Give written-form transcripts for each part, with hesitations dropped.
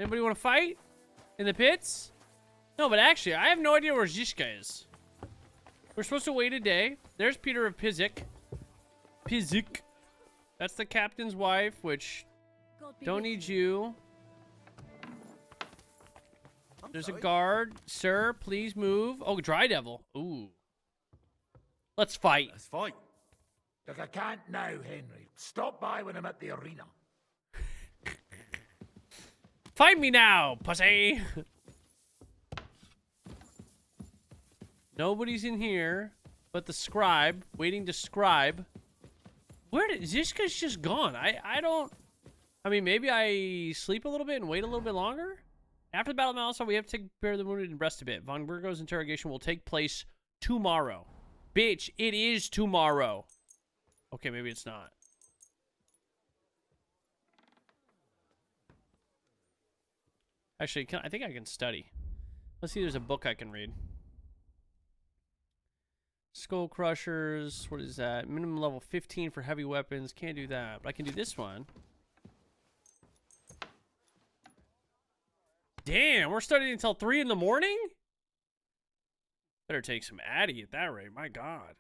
Anybody want to fight? In the pits? No, but actually, I have no idea where Zizka is. We're supposed to wait a day. There's Peter of Pizik. Pizik. That's the captain's wife, which... Don't need you. There's a guard. Sir, please move. Oh, Dry Devil. Ooh. Let's fight. Let's fight. Look, I can't now, Henry. Stop by when I'm at the arena. Fight me now, pussy. Nobody's in here but the scribe, waiting to scribe. Where did Zizka's just gone? I mean, maybe I sleep a little bit and wait a little bit longer? After the Battle of Malisa, we have to take care of the wounded and rest a bit. Von Burgo's interrogation will take place tomorrow. Bitch, it is tomorrow. Okay, maybe it's not. Actually, I think I can study. Let's see if there's a book I can read. Skull Crushers. What is that? Minimum level 15 for heavy weapons. Can't do that. But I can do this one. Damn, we're studying until 3 in the morning? Better take some Addy at that rate. My God.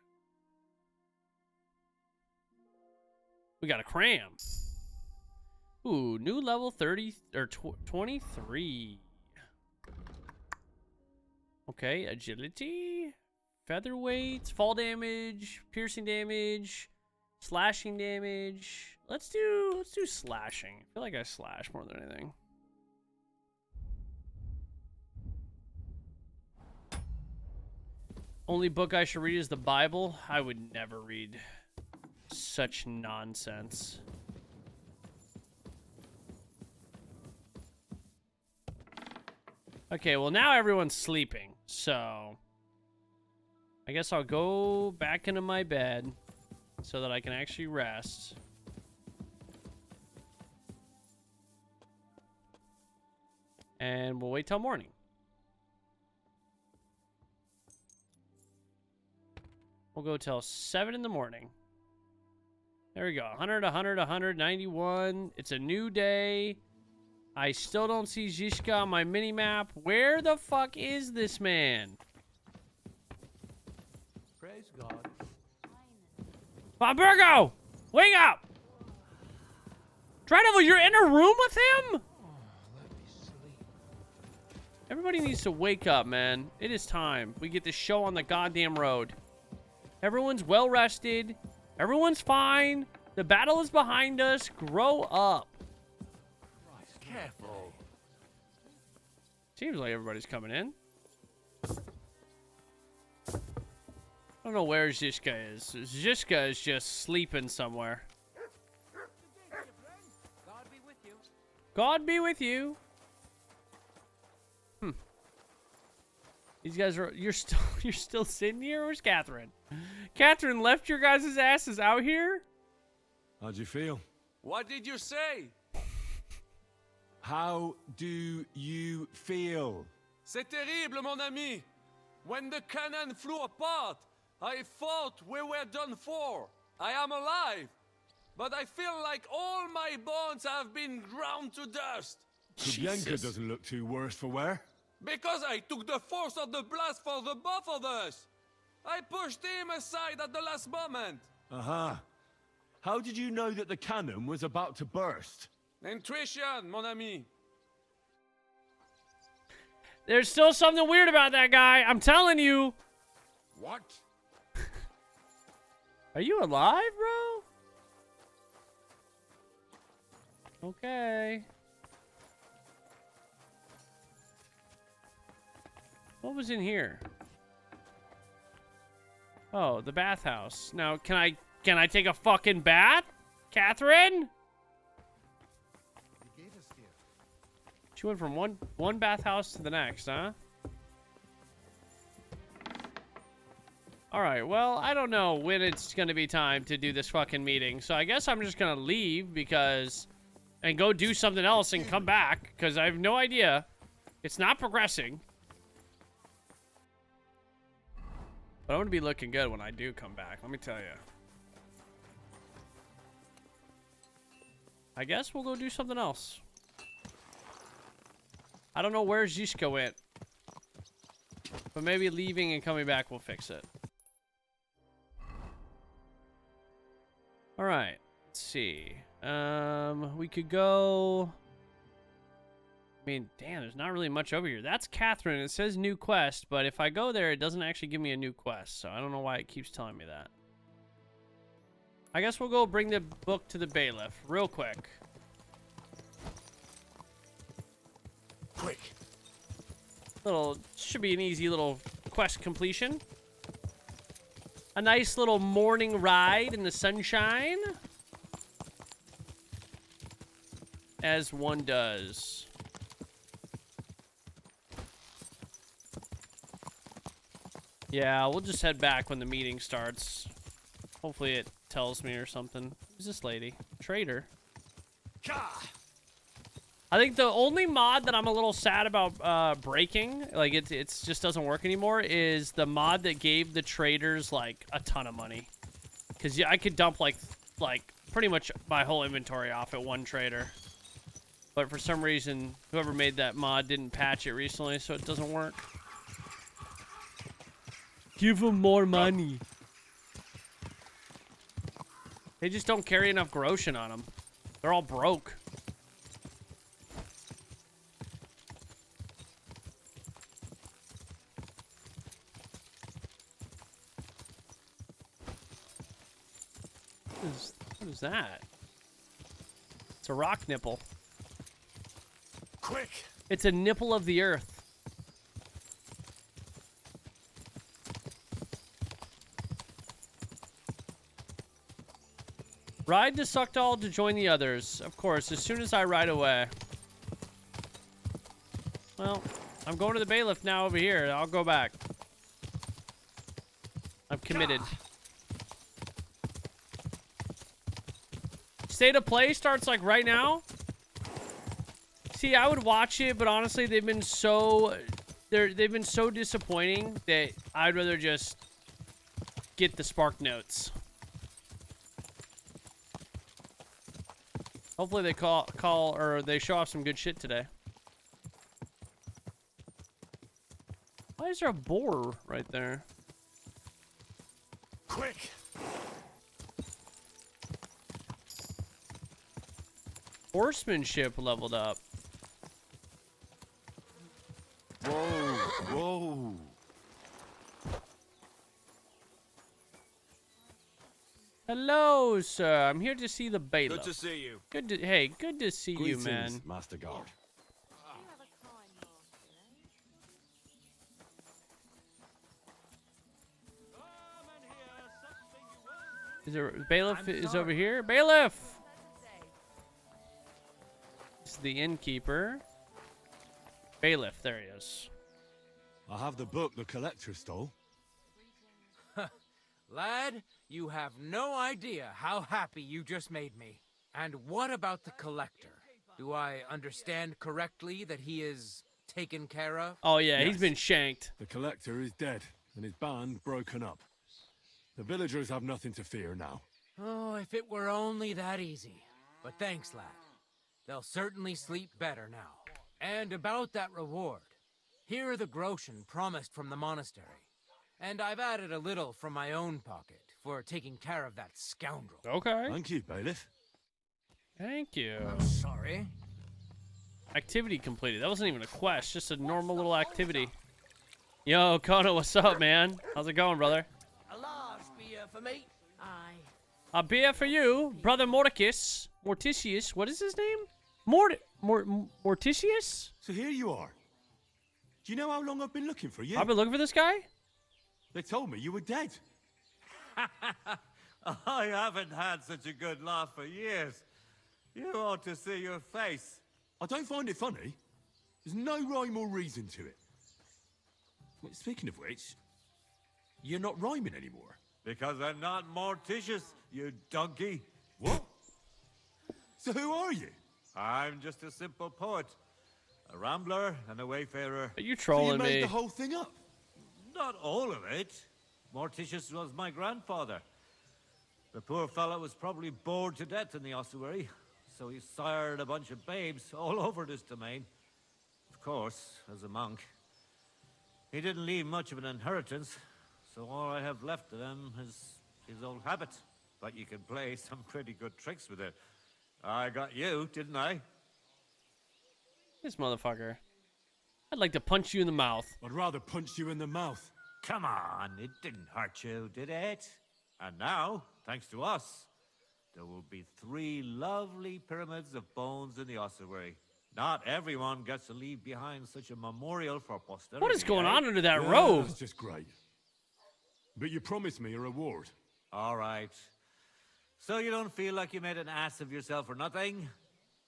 We got a cram. Ooh, new level 30 or 23. Okay, agility, featherweights, fall damage, piercing damage, slashing damage. Let's do slashing. I feel like I slash more than anything. Only book I should read is the Bible. I would never read such nonsense. Okay, well now everyone's sleeping, so I guess I'll go back into my bed so that I can actually rest. And we'll wait till morning. We'll go till 7 in the morning. There we go. 100, 100, 191. It's a new day. I still don't see Zizka on my mini-map. Where the fuck is this man? Praise God. Von Burgo! Wake up! Dry Devil, you're in a room with him? Let me sleep. Everybody needs to wake up, man. It is time. We get this show on the goddamn road. Everyone's well rested. Everyone's fine. The battle is behind us. Grow up. Christ, careful. Seems like everybody's coming in. I don't know where Zizka is. Zizka is just sleeping somewhere. God be with you. God be with you. These guys are... You're still sitting here? Where's Catherine? Catherine left your guys' asses out here? How'd you feel? What did you say? How do you feel? C'est terrible, mon ami. When the cannon flew apart, I thought we were done for. I am alive, but I feel like all my bones have been ground to dust. Bianca doesn't look too worse for wear. Because I took the force of the blast for the both of us. I pushed him aside at the last moment. Uh-huh. How did you know that the cannon was about to burst? Intuition, mon ami. There's still something weird about that guy. I'm telling you. What? Are you alive, bro? Okay. What was in here? Oh, the bathhouse. Now, can I take a fucking bath? Catherine? She went from one bathhouse to the next, huh? Alright, well, I don't know when it's gonna be time to do this fucking meeting, so I guess I'm just gonna leave because... and go do something else and come back, because I have no idea. It's not progressing. But I'm gonna be looking good when I do come back, let me tell you. I guess we'll go do something else. I don't know where Zizka went. But maybe leaving and coming back will fix it. Alright. Let's see. We could go... I mean, damn, there's not really much over here. That's Catherine. It says new quest, but if I go there, it doesn't actually give me a new quest. So I don't know why it keeps telling me that. I guess we'll go bring the book to the bailiff real quick. Quick. Should be an easy little quest completion. A nice little morning ride in the sunshine. As one does. Yeah, we'll just head back when the meeting starts. Hopefully it tells me or something. Who's this lady? Traitor. I think the only mod that I'm a little sad about breaking, like it just doesn't work anymore, is the mod that gave the traders like a ton of money. Cause yeah, I could dump like pretty much my whole inventory off at one trader. But for some reason, whoever made that mod didn't patch it recently, so it doesn't work. Give them more money. They just don't carry enough groschen on them. They're all broke. What is that? It's a rock nipple. Quick. It's a nipple of the earth. Ride to Suckdall to join the others. Of course, as soon as I ride away. Well, I'm going to the bailiff now over here. I'll go back. I'm committed. State of Play starts like right now. See, I would watch it, but honestly, they've been so disappointing that I'd rather just get the Spark Notes. Hopefully they call or they show off some good shit today. Why is there a boar right there? Quick. Horsemanship leveled up. Whoa, whoa. Hello, sir. I'm here to see the bailiff. Good to see you. Good to see you, man. Master Guard. Is there bailiff is over here? Bailiff. This is the innkeeper. Bailiff, there he is. I have the book the collector stole. Lad, you have no idea how happy you just made me. And what about the collector? Do I understand correctly that he is taken care of? Oh yeah, Yes. he's been shanked. The collector is dead, and his band broken up. The villagers have nothing to fear now. Oh, if it were only that easy. But thanks, lad. They'll certainly sleep better now. And about that reward. Here are the groschen promised from the monastery. And I've added a little from my own pocket for taking care of that scoundrel. Okay. Thank you, bailiff. Thank you. Sorry. Activity completed. That wasn't even a quest, just a normal little activity. Yo, Kono, what's up, man? How's it going, brother? A large beer for me. Aye. A beer for you, brother Morticius. What is his name? Morticius? So here you are. Do you know how long I've been looking for you? I've been looking for this guy? They told me you were dead. I haven't had such a good laugh for years. You ought to see your face. I don't find it funny. There's no rhyme or reason to it. Well, speaking of which, you're not rhyming anymore. Because I'm not Morticius, you donkey. What? So who are you? I'm just a simple poet. A rambler and a wayfarer. Are you So you trolling made me? the whole thing up? Not all of it. Morticius was my grandfather. The poor fellow was probably bored to death in the ossuary, so he sired a bunch of babes all over this domain. Of course, as a monk. He didn't leave much of an inheritance, so all I have left of him is his old habit. But you can play some pretty good tricks with it. I got you, didn't I? This motherfucker. I'd like to punch you in the mouth. I'd rather punch you in the mouth. Come on, it didn't hurt you, did it? And now, thanks to us, there will be 3 lovely pyramids of bones in the ossuary. Not everyone gets to leave behind such a memorial for posterity. What is going eh? on under that Yeah, robe? That's just great. But you promised me a reward. All right. So you don't feel like you made an ass of yourself or nothing?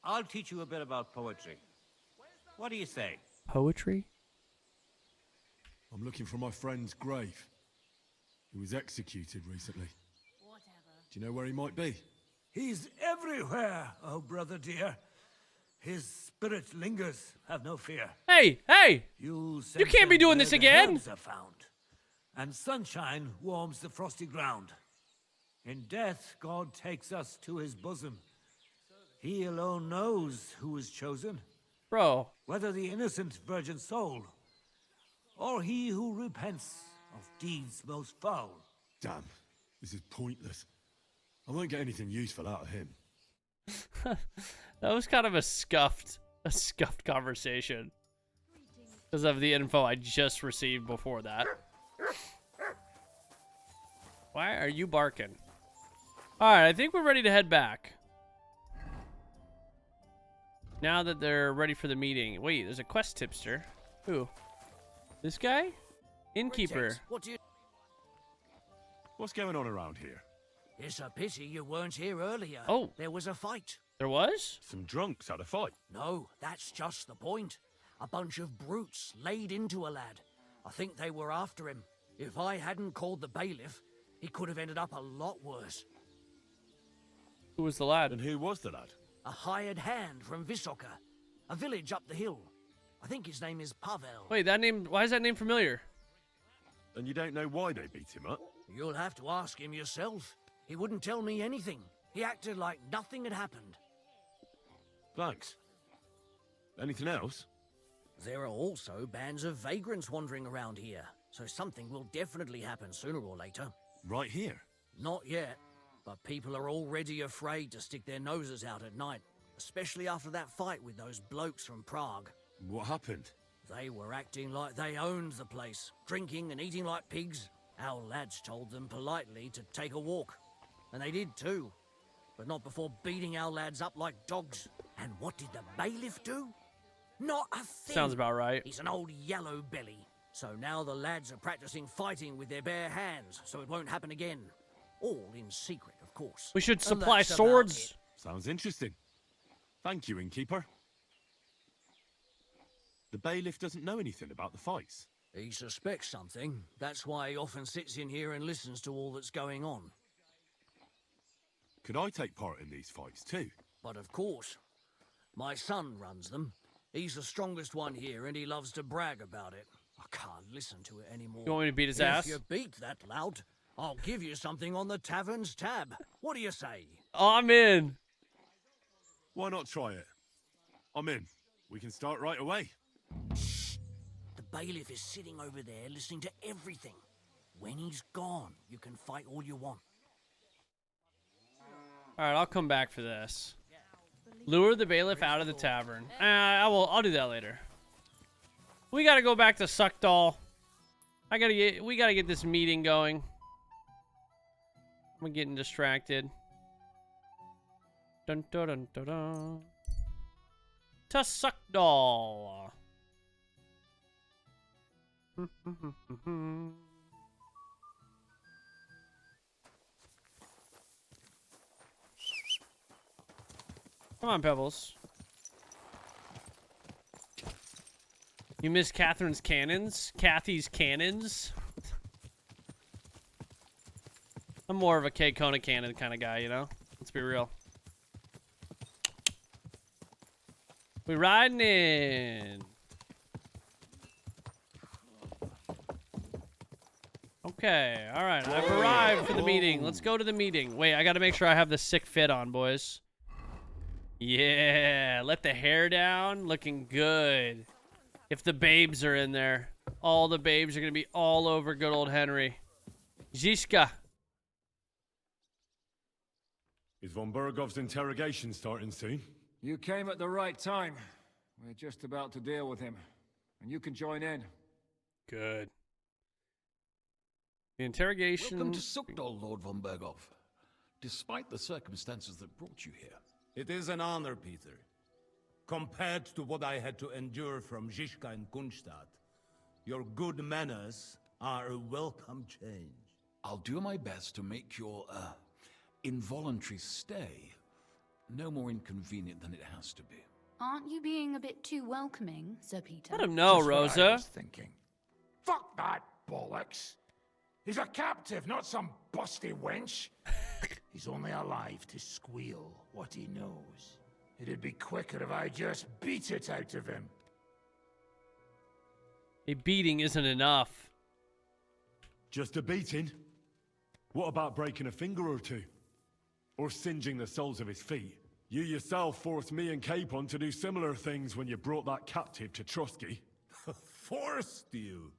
I'll teach you a bit about poetry. What do you say? Poetry? I'm looking for my friend's grave. He was executed recently. Do you know where he might be? He's everywhere, oh brother dear. His spirit lingers, have no fear. Hey, hey! You can't be doing this again! Are found, and sunshine warms the frosty ground. In death, God takes us to his bosom. He alone knows who is chosen, Bro. whether the innocent virgin soul, or he who repents of deeds most foul. Damn, this is pointless. I won't get anything useful out of him. That was kind of a scuffed conversation. Because of the info I just received before that. Why are you barking? Alright, I think we're ready to head back. Now that they're ready for the meeting. Wait, there's a quest tipster. Who? This guy? Innkeeper. What do you... What's going on around here? It's a pity you weren't here earlier. Oh. There was a fight. There was? Some drunks had a fight. No, that's just the point. A bunch of brutes laid into a lad. I think they were after him. If I hadn't called the bailiff, he could have ended up a lot worse. Who was the lad? And who was the lad? A hired hand from Visoka, a village up the hill. I think his name is Pavel. Wait, that name, why is that name familiar? And you don't know why they beat him up? You'll have to ask him yourself. He wouldn't tell me anything. He acted like nothing had happened. Thanks. Anything else? There are also bands of vagrants wandering around here, so something will definitely happen sooner or later. Right here. Not yet, but people are already afraid to stick their noses out at night, especially after that fight with those blokes from Prague. What happened? They were acting like they owned the place, drinking and eating like pigs. Our lads told them politely to take a walk, and they did too, but not before beating our lads up like dogs. And what did the bailiff do? Not a thing. Sounds about right. He's an old yellow belly. So now the lads are practicing fighting with their bare hands, so it won't happen again. All in secret, of course. We should And supply that's about swords. it. Sounds interesting. Thank you, innkeeper. The bailiff doesn't know anything about the fights. He suspects something. That's why he often sits in here and listens to all that's going on. Could I take part in these fights too? But of course, my son runs them. He's the strongest one here, and he loves to brag about it. I can't listen to it anymore. You want me to beat his If ass? you beat that lout, I'll give you something on the tavern's tab. What do you say? I'm in. Why not try it? I'm in. We can start right away. The bailiff is sitting over there listening to everything. When he's gone, you can fight all you want. Alright, I'll come back for this. Lure the bailiff out of the tavern. I'll do that later. We gotta go back to Suckdoll. We gotta get this meeting going. I'm getting distracted. Dun dun dun dun dun. To Suckdoll. Come on, Pebbles. You miss Catherine's cannons? Kathy's cannons? I'm more of a K Kona cannon kind of guy, you know? Let's be real. We riding in. Okay, alright. I've arrived for the meeting. Let's go to the meeting. Wait, I gotta make sure I have the sick fit on, boys. Yeah, let the hair down. Looking good. If the babes are in there, all the babes are going to be all over good old Henry. Zizka. Is von Bergov's interrogation starting soon? You came at the right time. We're just about to deal with him. And you can join in. Good. The interrogation... Welcome to Sukdal, Lord von Bergov. Despite the circumstances that brought you here. It is an honor, Peter. Compared to what I had to endure from Zizka and Kunstadt, your good manners are a welcome change. I'll do my best to make your, involuntary stay no more inconvenient than it has to be. Aren't you being a bit too welcoming, Sir Peter? Let him know, Just what I Rosa. was thinking. Fuck that bollocks. He's a captive, not some busty wench. He's only alive to squeal what he knows. It'd be quicker if I just beat it out of him. A beating isn't enough. Just a beating? What about breaking a finger or two? Or singeing the soles of his feet? You yourself forced me and Capon to do similar things when you brought that captive to Trusky. Forced you?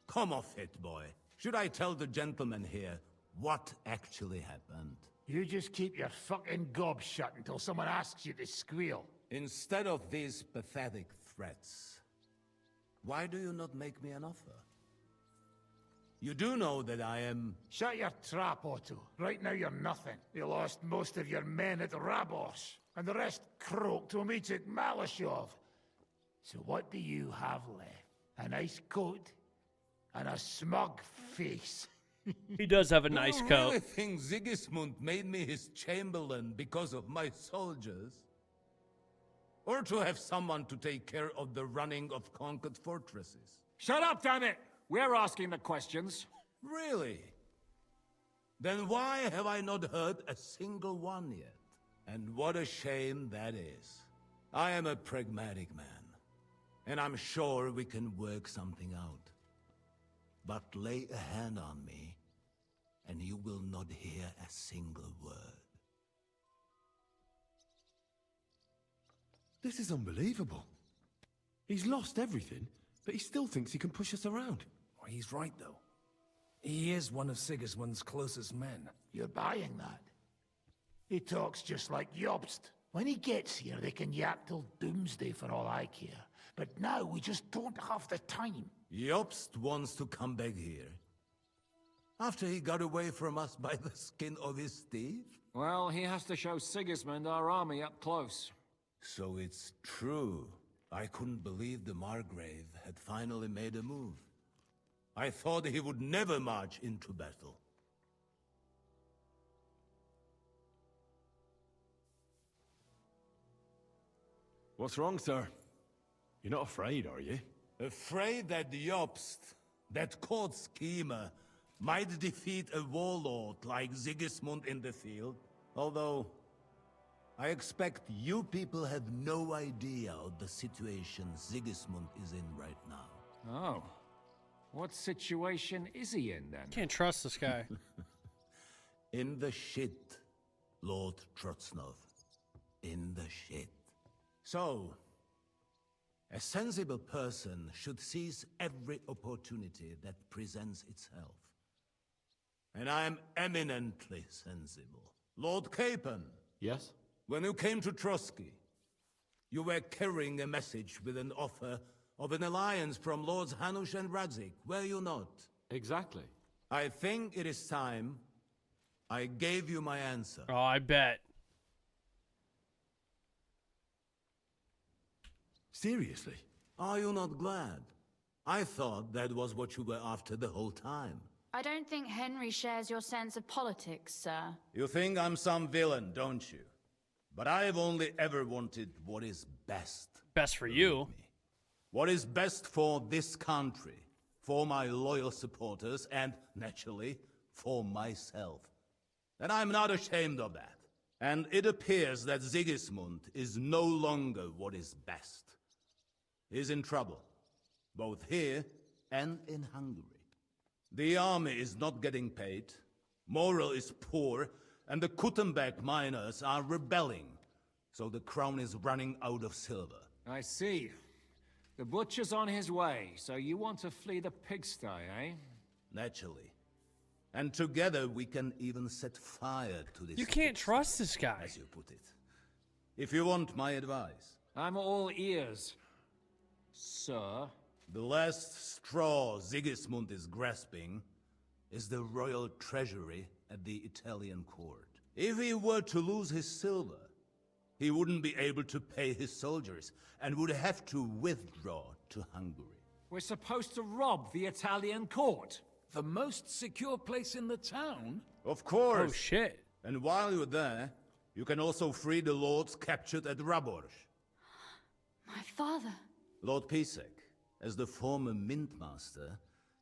Come off it, boy. Should I tell the gentleman here what actually happened? You just keep your fucking gob shut until someone asks you to squeal. Instead of these pathetic threats, why do you not make me an offer? You do know that I am... Shut your trap, Otto. Right now you're nothing. You lost most of your men at Rabos, and the rest croaked when we took Malashov. So what do you have left? A nice coat? And a smug face? He does have a nice you coat. really think Sigismund made me his chamberlain because of my soldiers? Or to have someone to take care of the running of conquered fortresses? Shut up, damn it! We're asking the questions. Really? Then why have I not heard a single one yet? And what a shame that is. I am a pragmatic man, and I'm sure we can work something out. But lay a hand on me, and you will not hear a single word. This is unbelievable. He's lost everything, but he still thinks he can push us around. Well, he's right, though. He is one of Sigismund's closest men. You're buying that? He talks just like Jobst. When he gets here, they can yap till doomsday for all I care. But now we just don't have the time. Jobst wants to come back here. After he got away from us by the skin of his teeth? Well, he has to show Sigismund our army up close. So it's true. I couldn't believe the Margrave had finally made a move. I thought he would never march into battle. What's wrong, sir? You're not afraid, are you? Afraid that Jobst, that court schemer, might defeat a warlord like Sigismund in the field? Although, I expect you people have no idea of the situation Sigismund is in right now. Oh. What situation is he in, then? Can't trust this guy. In the shit, Lord Trotznov. In the shit. So, a sensible person should seize every opportunity that presents itself. And I am eminently sensible. Lord Capon. Yes? When you came to Trotsky, you were carrying a message with an offer of an alliance from Lords Hanush and Radzik, were you not? Exactly. I think it is time I gave you my answer. Oh, I bet. Seriously? Are you not glad? I thought that was what you were after the whole time. I don't think Henry shares your sense of politics, sir. You think I'm some villain, don't you? But I've only ever wanted what is best. Best for you. Me. What is best for this country, for my loyal supporters, and, naturally, for myself. And I'm not ashamed of that. And it appears that Sigismund is no longer what is best. He's in trouble, both here and in Hungary. The army is not getting paid, morale is poor, and the Kuttenberg miners are rebelling, so the crown is running out of silver. I see. The butcher's on his way, so you want to flee the pigsty, eh? Naturally. And together we can even set fire to this. You can't pigsty, trust this guy. as you put it. If you want my advice. I'm all ears, sir. The last straw Sigismund is grasping is the royal treasury at the Italian court. If he were to lose his silver, he wouldn't be able to pay his soldiers and would have to withdraw to Hungary. We're supposed to rob the Italian court. The most secure place in the town? Of course. Oh, shit. And while you're there, you can also free the lords captured at Raborz. My father. Lord Pisek, as the former mint master,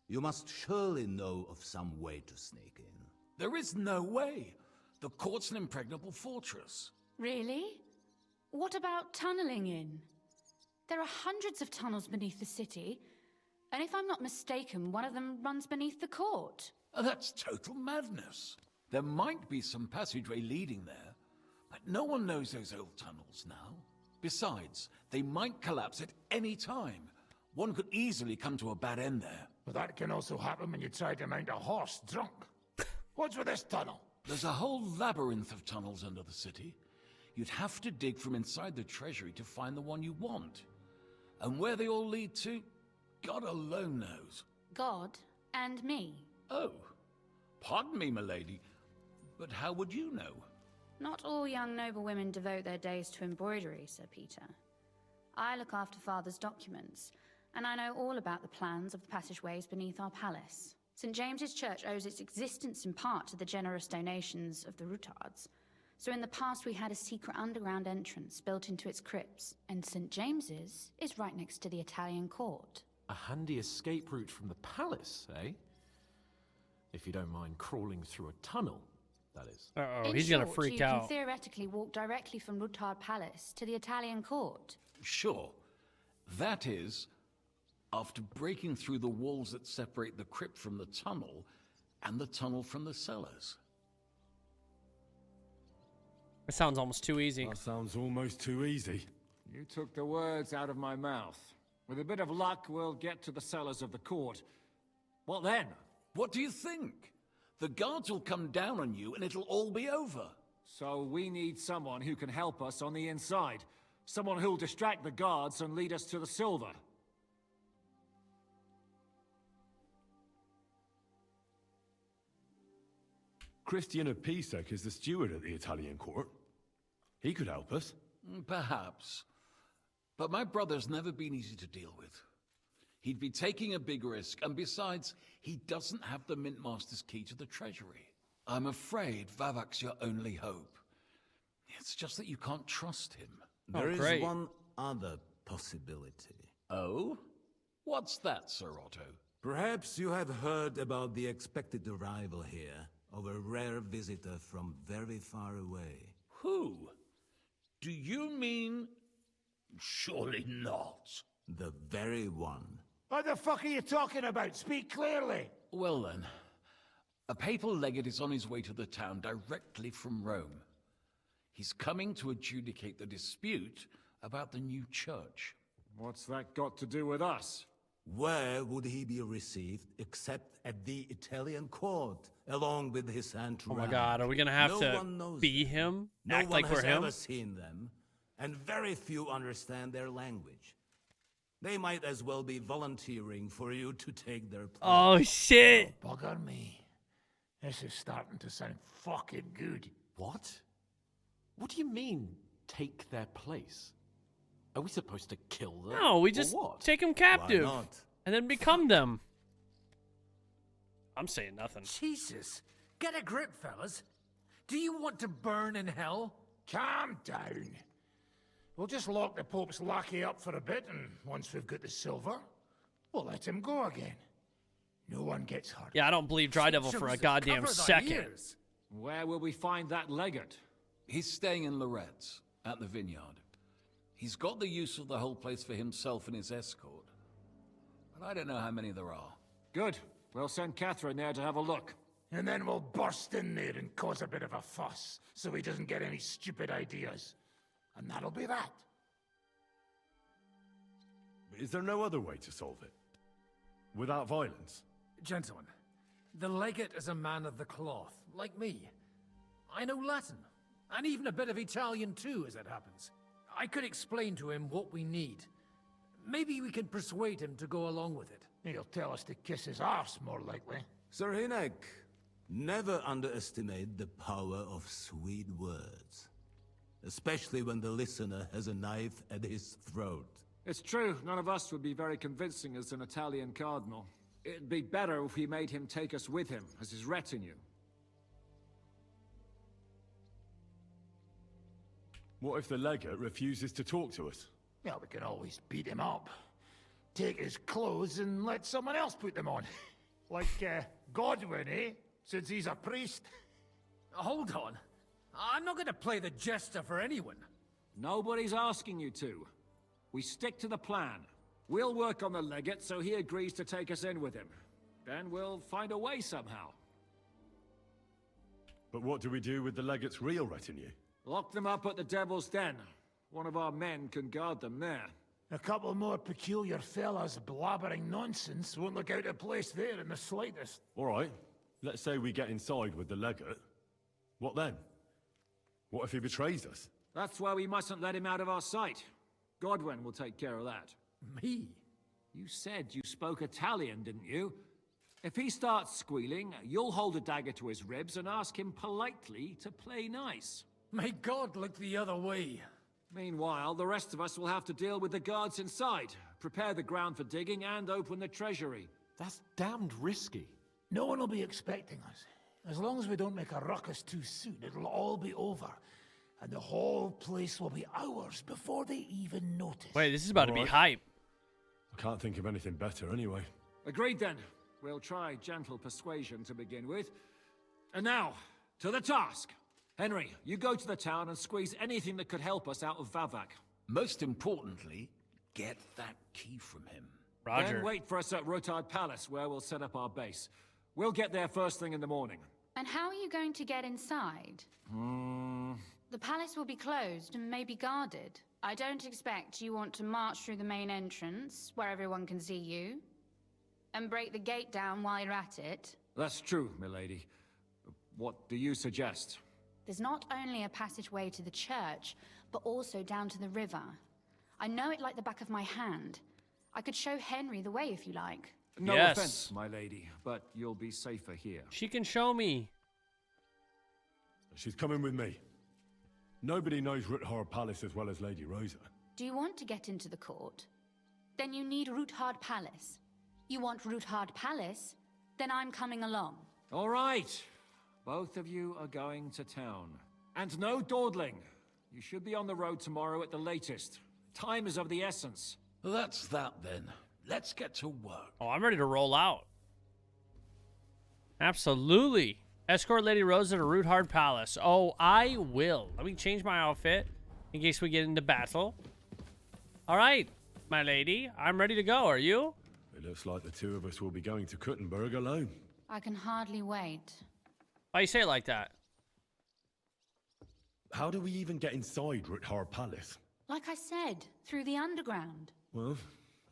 you must surely know of some way to sneak in. There is no way. The court's an impregnable fortress. Really? What about tunneling in? There are hundreds of tunnels beneath the city, and if I'm not mistaken, one of them runs beneath the court. That's total madness. There might be some passageway leading there, but no one knows those old tunnels now. Besides, they might collapse at any time. One could easily come to a bad end there. But that can also happen when you try to mount a horse drunk. What's with this tunnel? There's a whole labyrinth of tunnels under the city. You'd have to dig from inside the treasury to find the one you want. And where they all lead to, God alone knows. God and me. Oh, pardon me, milady, but how would you know? Not all young noble women devote their days to embroidery, Sir Peter. I look after Father's documents, and I know all about the plans of the passageways beneath our palace. St. James's Church owes its existence in part to the generous donations of the Ruthards. So in the past we had a secret underground entrance built into its crypts, and St. James's is right next to the Italian court. A handy escape route from the palace, eh? If you don't mind crawling through a tunnel, that is. Uh-oh, In he's gonna short, freak you out. can theoretically walk directly from Ruthard Palace to the Italian court. Sure. That is, after breaking through the walls that separate the crypt from the tunnel, and the tunnel from the cellars. It sounds almost too easy. That sounds almost too easy. You took the words out of my mouth. With a bit of luck, we'll get to the cellars of the court. What then? What do you think? The guards will come down on you and it'll all be over. So we need someone who can help us on the inside. Someone who'll distract the guards and lead us to the silver. Christian of Pisek is the steward at the Italian court. He could help us. Perhaps. But my brother's never been easy to deal with. He'd be taking a big risk, and besides, he doesn't have the Mint Master's key to the treasury. I'm afraid Vavak's your only hope. It's just that you can't trust him. There is great. one other possibility. Oh? What's that, Sir Otto? Perhaps you have heard about the expected arrival here of a rare visitor from very far away. Who? Do you mean... Surely not. The very one. What the fuck are you talking about? Speak clearly. Well then, a papal legate is on his way to the town directly from Rome. He's coming to adjudicate the dispute about the new church. What's that got to do with us? Where would he be received except at the Italian court, along with his entourage? Oh my god, are we gonna have No one to knows be them. him? No Act one like has we're him? ever seen them, and very few understand their language. They might as well be volunteering for you to take their place. Oh shit! Bugger me. This is starting to sound fucking good. What? What do you mean, take their place? Are we supposed to kill them? No, we or just what? take them captive Why not? and then become them. I'm saying nothing. Jesus, get a grip, fellas. Do you want to burn in hell? Calm down. We'll just lock the Pope's lackey up for a bit, and once we've got the silver, we'll let him go again. No one gets hurt. Yeah, I don't believe Dry Devil for a Joseph, goddamn cover thy second. ears. Where will we find that legate? He's staying in Loretz, at the vineyard. He's got the use of the whole place for himself and his escort. But I don't know how many there are. Good. We'll send Catherine there to have a look. And then we'll burst in there and cause a bit of a fuss, so he doesn't get any stupid ideas. And that'll be that. Is there no other way to solve it? Without violence? Gentlemen, the legate is a man of the cloth, like me. I know Latin, and even a bit of Italian too, as it happens. I could explain to him what we need. Maybe we can persuade him to go along with it. He'll tell us to kiss his arse, more likely. Sir Hinek, never underestimate the power of sweet words. Especially when the listener has a knife at his throat. It's true, none of us would be very convincing as an Italian cardinal. It'd be better if we made him take us with him, as his retinue. What if the legate refuses to talk to us? Yeah, we can always beat him up. Take his clothes and let someone else put them on. Like, Godwin, eh? Since he's a priest. Hold on. I'm not going to play the jester for anyone. Nobody's asking you to. We stick to the plan. We'll work on the legate so he agrees to take us in with him. Then we'll find a way somehow. But what do we do with the legate's real retinue? Lock them up at the Devil's Den. One of our men can guard them there. A couple more peculiar fellas blabbering nonsense won't look out of place there in the slightest. All right. Let's say we get inside with the legate. What then? What if he betrays us? That's why we mustn't let him out of our sight. Godwin will take care of that. Me? You said you spoke Italian, didn't you? If he starts squealing, you'll hold a dagger to his ribs and ask him politely to play nice. May God look the other way. Meanwhile, the rest of us will have to deal with the guards inside, prepare the ground for digging, and open the treasury. That's damned risky. No one will be expecting us. As long as we don't make a ruckus too soon, it'll all be over. And the whole place will be ours before they even notice. Wait, this is about to be hype. I can't think of anything better anyway. Agreed then. We'll try gentle persuasion to begin with. And now, to the task. Henry, you go to the town and squeeze anything that could help us out of Vavak. Most importantly, get that key from him. Roger. Then wait for us at Ruthard Palace, where we'll set up our base. We'll get there first thing in the morning. And how are you going to get inside? The palace will be closed and maybe guarded. I don't expect you want to march through the main entrance, where everyone can see you, and break the gate down while you're at it. That's true, milady. What do you suggest? There's not only a passageway to the church, but also down to the river. I know it like the back of my hand. I could show Henry the way if you like. No Yes. offense, my lady, but you'll be safer here. She can show me. She's coming with me. Nobody knows Ruthard Palace as well as Lady Rosa. Do you want to get into the court? Then you need Ruthard Palace. You want Ruthard Palace? Then I'm coming along. All right. Both of you are going to town. And no dawdling. You should be on the road tomorrow at the latest. Time is of the essence. That's that then. Let's get to work. Oh, I'm ready to roll out. Absolutely. Escort Lady Rosa to Ruthard Palace. Oh, I will. Let me change my outfit in case we get into battle. All right, my lady. I'm ready to go. Are you? It looks like the two of us will be going to Kuttenberg alone. I can hardly wait. Why you say it like that? How do we even get inside Ruthard Palace? Like I said, through the underground. Well,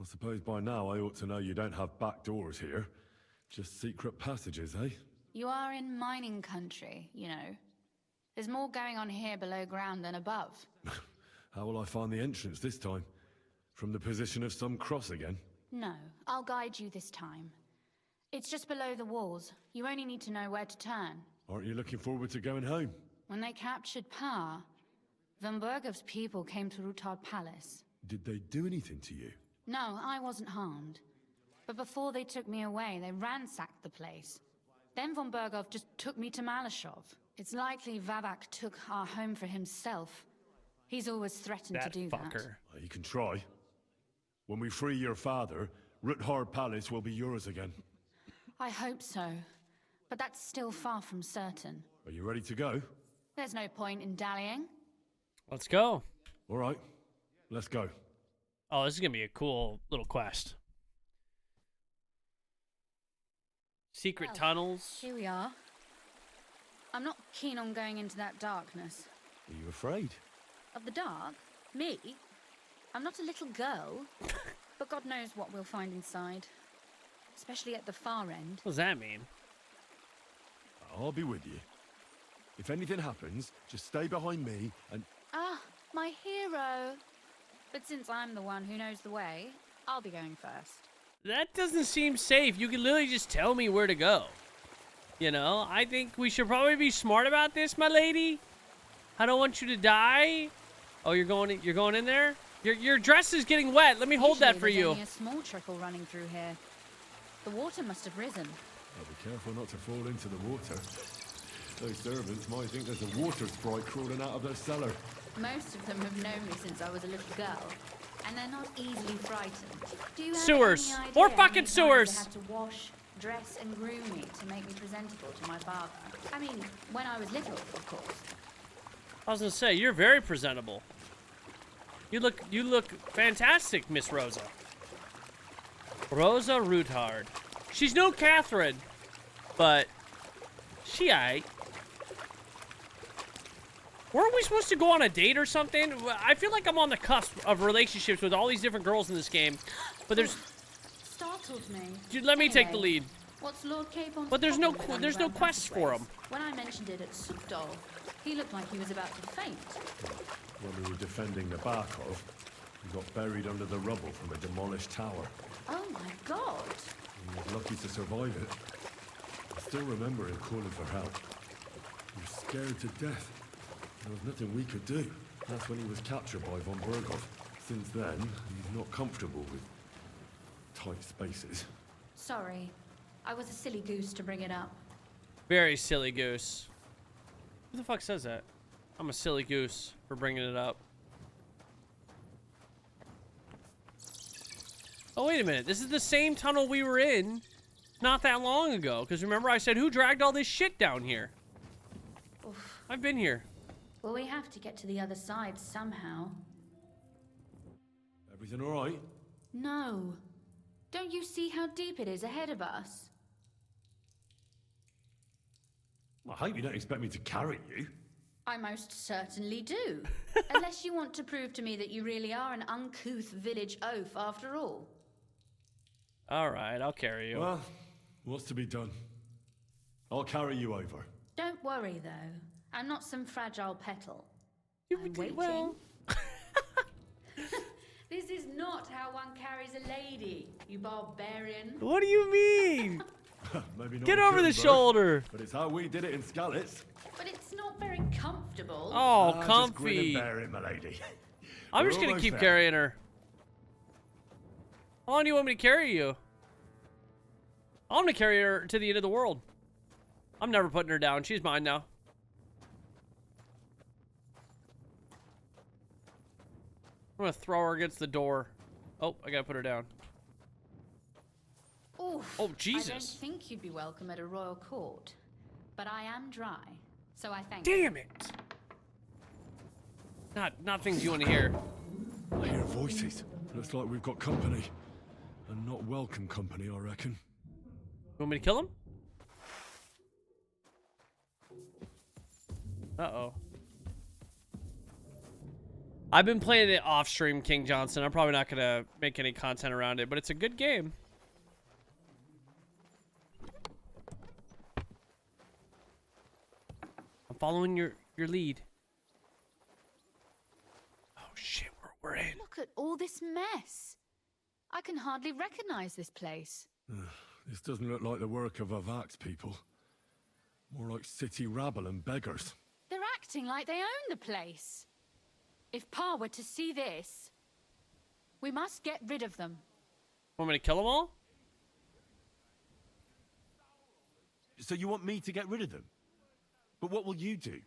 I suppose by now I ought to know you don't have back doors here. Just secret passages, eh? You are in mining country, you know. There's more going on here below ground than above. How will I find the entrance this time? From the position of some cross again? No, I'll guide you this time. It's just below the walls. You only need to know where to turn. Aren't you looking forward to going home? When they captured Pa, Von Bergov's people came to Ruthard Palace. Did they do anything to you? No, I wasn't harmed. But before they took me away, they ransacked the place. Then Von Bergov just took me to Malashov. It's likely Vavak took our home for himself. He's always threatened to do that. Well, you can try. When we free your father, Ruthard Palace will be yours again. I hope so. But that's still far from certain. Are you ready to go? There's no point in dallying. Let's go. All right, let's go. Oh, this is going to be a cool little quest. Secret tunnels. Here we are. I'm not keen on going into that darkness. Are you afraid? Of the dark? Me? I'm not a little girl. But God knows what we'll find inside. Especially at the far end. What does that mean? I'll be with you. If anything happens, just stay behind me and... Ah, my hero. But since I'm the one who knows the way, I'll be going first. That doesn't seem safe. You can literally just tell me where to go. You know, I think we should probably be smart about this, my lady. I don't want you to die. Oh, you're going in there? Your dress is getting wet. Let me hold that for Usually you. there's only a small trickle running through here. The water must have risen. I'll be careful not to fall into the water. Those servants might think there's a water sprite crawling out of their cellar. Most of them have known me since I was a little girl, and they're not easily frightened. Do you have Sewers. any idea More how fucking many times sewers. They had to wash, dress, and groom me to make me presentable to my father? I mean, when I was little, of course. I was gonna say, you're very presentable. You look fantastic, Miss Rosa. Rosa Ruthard. She's no Catherine, but she aight. Weren't we supposed to go on a date or something? I feel like I'm on the cusp of relationships with all these different girls in this game, but there's. Startled me. Dude, let me take the lead. What's Lord Capon's But there's no problem with there's no underground quests for him. passageways? When I mentioned it at Soupdol, he looked like he was about to faint. When we were defending the Barkov, we got buried under the rubble from a demolished tower. Oh my god! We were lucky to survive it. I still remember him calling for help. He was scared to death. There was nothing we could do. That's when he was captured by von Berghoff. Since then, he's not comfortable with tight spaces. Sorry. I was a silly goose to bring it up. Very silly goose. Who the fuck says that? I'm a silly goose for bringing it up. Oh, wait a minute. This is the same tunnel we were in not that long ago. Because remember I said, who dragged all this shit down here? Oof. I've been here. Well, we have to get to the other side somehow. Everything all right? No. Don't you see how deep it is ahead of us? I hope you don't expect me to carry you. I most certainly do. Unless you want to prove to me that you really are an uncouth village oaf after all. All right, I'll carry you. Well, what's to be done? I'll carry you over. Don't worry, though. I'm not some fragile petal. I'm waiting. Well. This is not how one carries a lady, you barbarian. What do you mean? Maybe not Get in over the Gutenberg, shoulder. But it's how we did it in Skalitz. But it's not very comfortable. Oh, Just grin and comfy. bear it, my lady. I'm We're just gonna almost keep there. carrying her. How long do you want me to carry you? I'm gonna carry her to the end of the world. I'm never putting her down. She's mine now. I'm gonna throw her against the door. Oh, I gotta put her down. Oof. Oh, I don't Jesus. think you'd be welcome at a royal court. But I am dry, so I thank Damn it! Not things you want to hear. I hear voices. Looks like we've got company. And not welcome company, I reckon. You want me to kill him? Uh-oh. I've been playing it off stream, King Johnson. I'm probably not gonna make any content around it, but it's a good game. I'm following your lead. Oh shit, we're in. Look at all this mess. I can hardly recognize this place. This doesn't look like the work of Avak's people. More like city rabble and beggars. They're acting like they own the place. If Pa were to see this, we must get rid of them. Want me to kill them all? So you want me to get rid of them? But what will you do?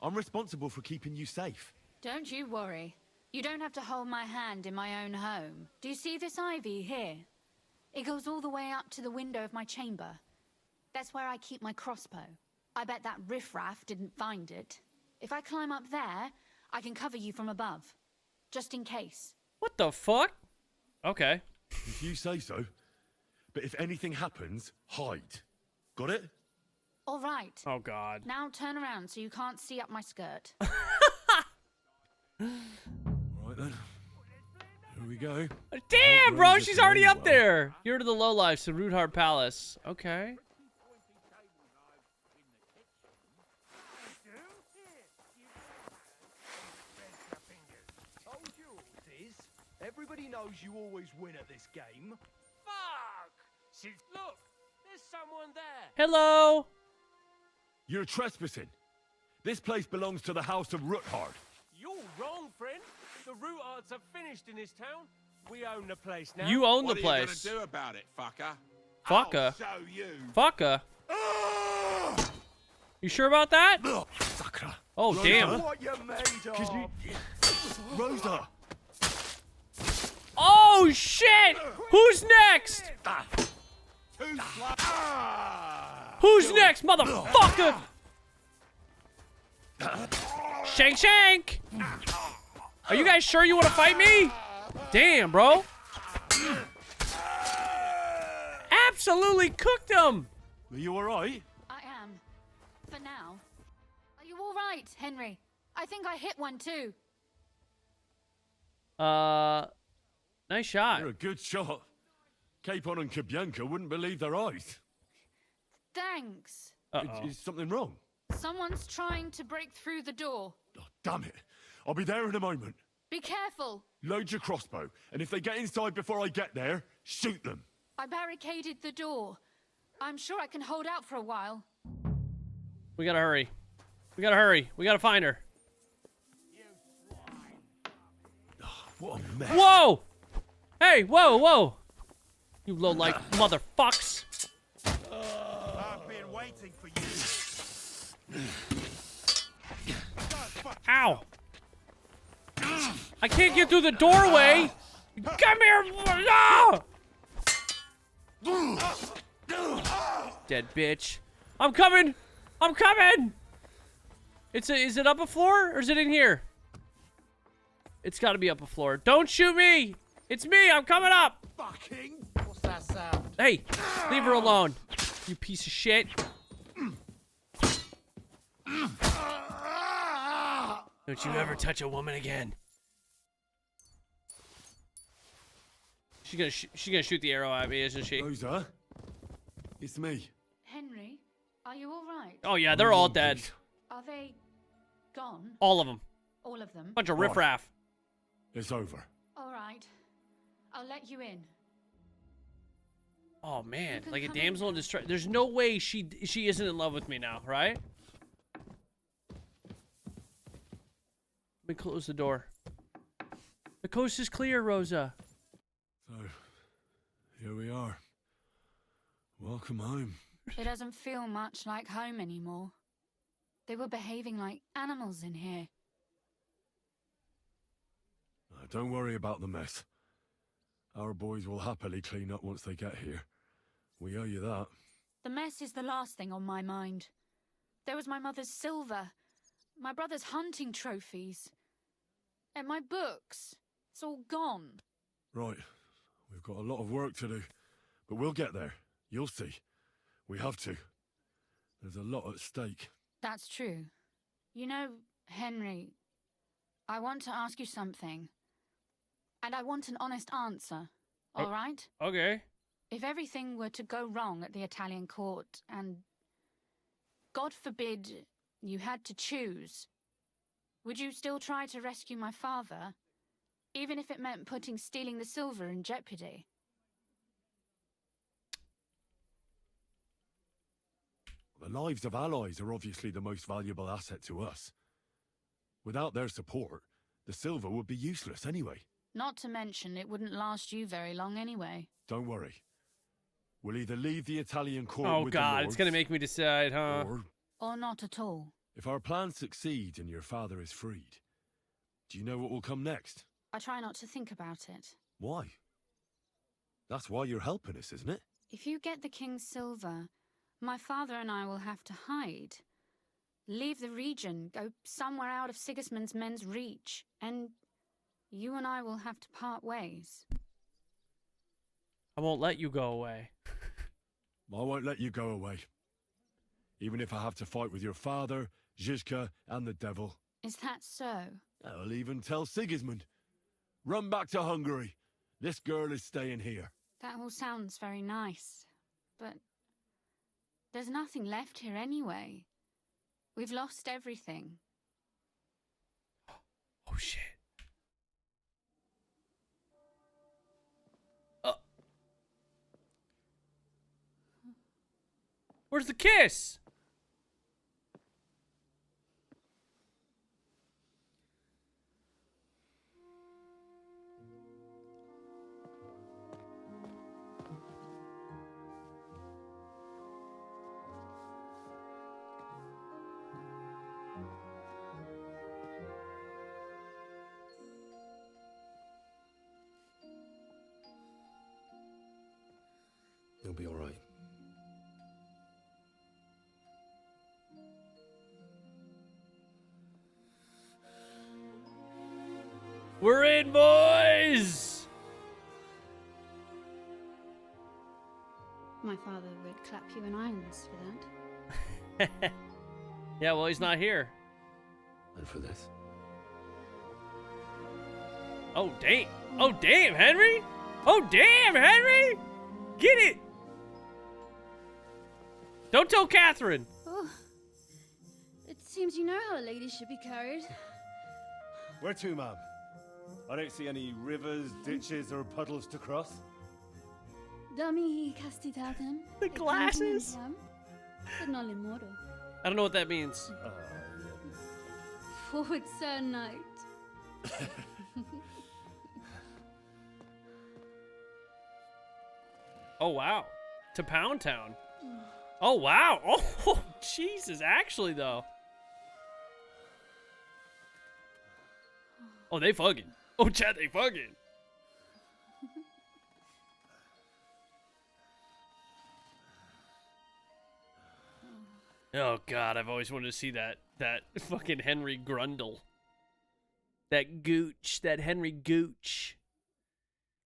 I'm responsible for keeping you safe. Don't you worry. You don't have to hold my hand in my own home. Do you see this ivy here? It goes all the way up to the window of my chamber. That's where I keep my crossbow. I bet that riffraff didn't find it. If I climb up there, I can cover you from above. Just in case. What the fuck? Okay. If you say so. But if anything happens, hide. Got it? All right. Oh god. Now turn around so you can't see up my skirt. All right then. Here we go. Damn, bro, Outrageous she's already and up well. there. Here to the lowlifes of Ruthard Palace. Okay. Told you, Diz. Everybody knows you always win at this game. Fuck! Look, there's someone there. Hello. You're trespassing. This place belongs to the House of Ruthard. You're wrong, friend. The Ruthards have finished in this town. We own the place now. You own the What are you gonna place. do about it, fucker? Fucka. Show you. Fucka. You sure about that? Sakra. Oh, Rosa? damn. What you made of? Rosa! Oh, shit! Who's next? Who's next, motherfucker? Shank, shank! Are you guys sure you want to fight me? Damn, bro. Absolutely cooked him. Are you alright? I am. For now. Are you all right, Henry? I think I hit one too. Nice shot. You're a good shot. Capon and Kabianka wouldn't believe their eyes. Thanks. Is something wrong? Someone's trying to break through the door. Oh, damn it. I'll be there in a moment. Be careful. Load your crossbow, and if they get inside before I get there, shoot them. I barricaded the door. I'm sure I can hold out for a while. We gotta hurry. We gotta hurry. We gotta find her. What a mess. Whoa! Hey, whoa, whoa! You low-life motherfucks. I've been waiting for you. Ow! I can't get through the doorway! Come here! Ah! Dead bitch. I'm coming! I'm coming! Is it up a floor or is it in here? It's gotta be up a floor. Don't shoot me! It's me! I'm coming up! Fucking. What's that sound? Hey! Leave her alone, you piece of shit. Don't you ever touch a woman again. She's gonna shoot the arrow at me, isn't she? Rosa? It's me. Henry, are you all right? Oh yeah, they're all dead. Are they gone? All of them. All of them? Bunch of riffraff. It's over. All right. I'll let you in. Oh man, can like a come damsel in in. distress. There's no way she isn't in love with me now, right? Let me close the door. The coast is clear, Rosa. So, here we are. Welcome home. It doesn't feel much like home anymore. They were behaving like animals in here. Don't worry about the mess. Our boys will happily clean up once they get here. We owe you that. The mess is the last thing on my mind. There was my mother's silver, my brother's hunting trophies, and my books. It's all gone. Right. We've got a lot of work to do. But we'll get there. You'll see. We have to. There's a lot at stake. That's true. You know, Henry, I want to ask you something. And I want an honest answer. All right? Okay. If everything were to go wrong at the Italian court and, God forbid, you had to choose, would you still try to rescue my father, even if it meant putting stealing the silver in jeopardy? The lives of allies are obviously the most valuable asset to us. Without their support, the silver would be useless anyway. Not to mention, it wouldn't last you very long anyway. Don't worry. We'll either leave the Italian court Oh with god, the it's gonna lords, make me decide, huh? Or not at all. if our plan succeeds and your father is freed, do you know what will come next? I try not to think about it. Why? That's why you're helping us, isn't it? If you get the king's silver, my father and I will have to hide. Leave the region, go somewhere out of Sigismund's men's reach, and you and I will have to part ways. I won't let you go away. I won't let you go away. Even if I have to fight with your father, Zizka, and the devil. Is that so? I'll even tell Sigismund. Run back to Hungary. This girl is staying here. That all sounds very nice, but there's nothing left here anyway. We've lost everything. Oh, shit. Where's the kiss? You'll be all right. We're in, boys! My father would clap you in irons for that. Yeah, well, he's not here. And for this. Oh, damn. Oh, damn, Henry! Oh, damn, Henry! Get it! Don't tell Catherine! Oh, it seems you know how a lady should be carried. Where to, ma'am? I don't see any rivers, ditches, or puddles to cross. Dammi castitatem. The glasses! But non immortal. I don't know what that means. Forward, Sir Knight. Oh, wow. To Pound Town. Oh, wow. Oh, Jesus. Actually, though. Oh, they fucking. Oh, Chad, they fucking. Oh, God. I've always wanted to see that fucking Henry Grundle. That gooch. That Henry gooch.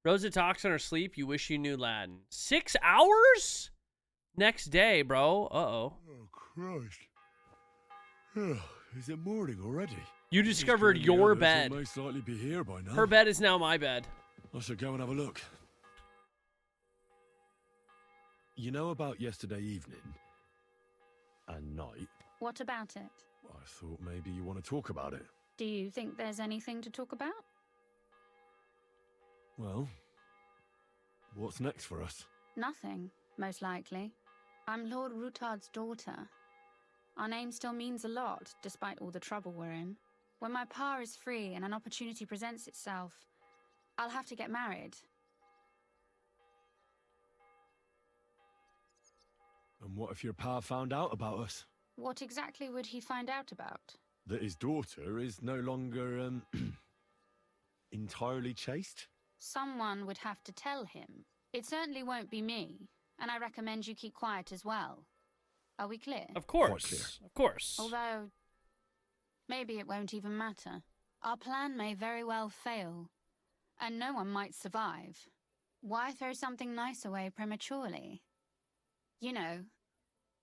Rosa talks in her sleep. You wish you knew Latin. 6 hours? Next day, bro. Uh-oh. Oh, Christ. Is it morning already? You discovered your bed. Most likely be here by now. Her bed is now my bed. I should go and have a look. You know about yesterday evening and night? What about it? I thought maybe you want to talk about it. Do you think there's anything to talk about? Well, what's next for us? Nothing, most likely. I'm Lord Ruthard's daughter. Our name still means a lot, despite all the trouble we're in. When my pa is free and an opportunity presents itself, I'll have to get married. And what if your pa found out about us? What exactly would he find out about? That his daughter is no longer, entirely chaste? Someone would have to tell him. It certainly won't be me, and I recommend you keep quiet as well. Are we clear? Of course. Of course. Although, maybe it won't even matter. Our plan may very well fail, and no one might survive. Why throw something nice away prematurely? You know,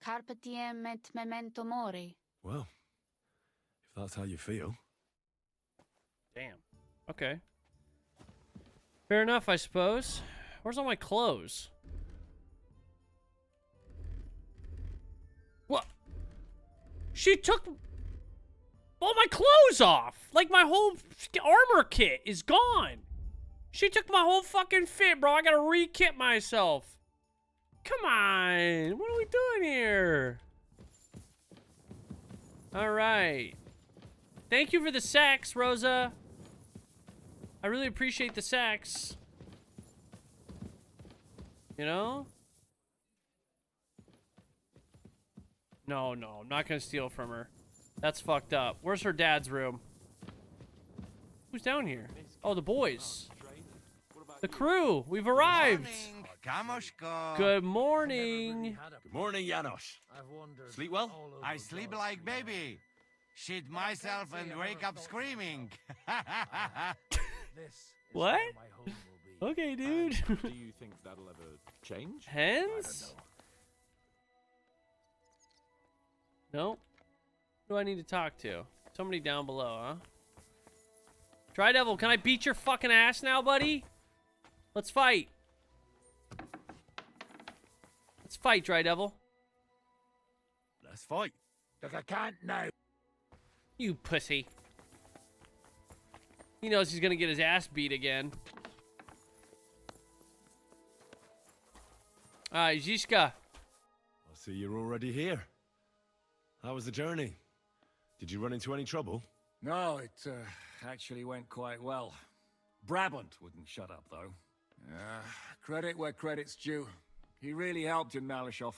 carpe diem et memento mori. Well, if that's how you feel. Damn. Okay. Fair enough, I suppose. Where's all my clothes? What? She took all my clothes off! Like, my whole armor kit is gone! She took my whole fucking fit, bro. I gotta re-kit myself. Come on! What are we doing here? Alright. Thank you for the sex, Rosa. I really appreciate the sex. You know? No, I'm not gonna steal from her. That's fucked up. Where's her dad's room? Who's down here? Oh, the boys. The crew. We've arrived. Good morning. Good morning, Janos. Sleep well? I sleep like baby. Shit myself and wake up screaming. What? Okay, dude. Do you think that'll ever change? Hens? No. Who do I need to talk to? Somebody down below, huh? Dry Devil, can I beat your fucking ass now, buddy? Let's fight. Let's fight, Dry Devil. Let's fight. Look, I can't now. You pussy. He knows he's gonna get his ass beat again. Alright, Zizka. I see you're already here. How was the journey? Did you run into any trouble? No, it actually went quite well. Brabant wouldn't shut up, though. Credit where credit's due. He really helped in Malishov.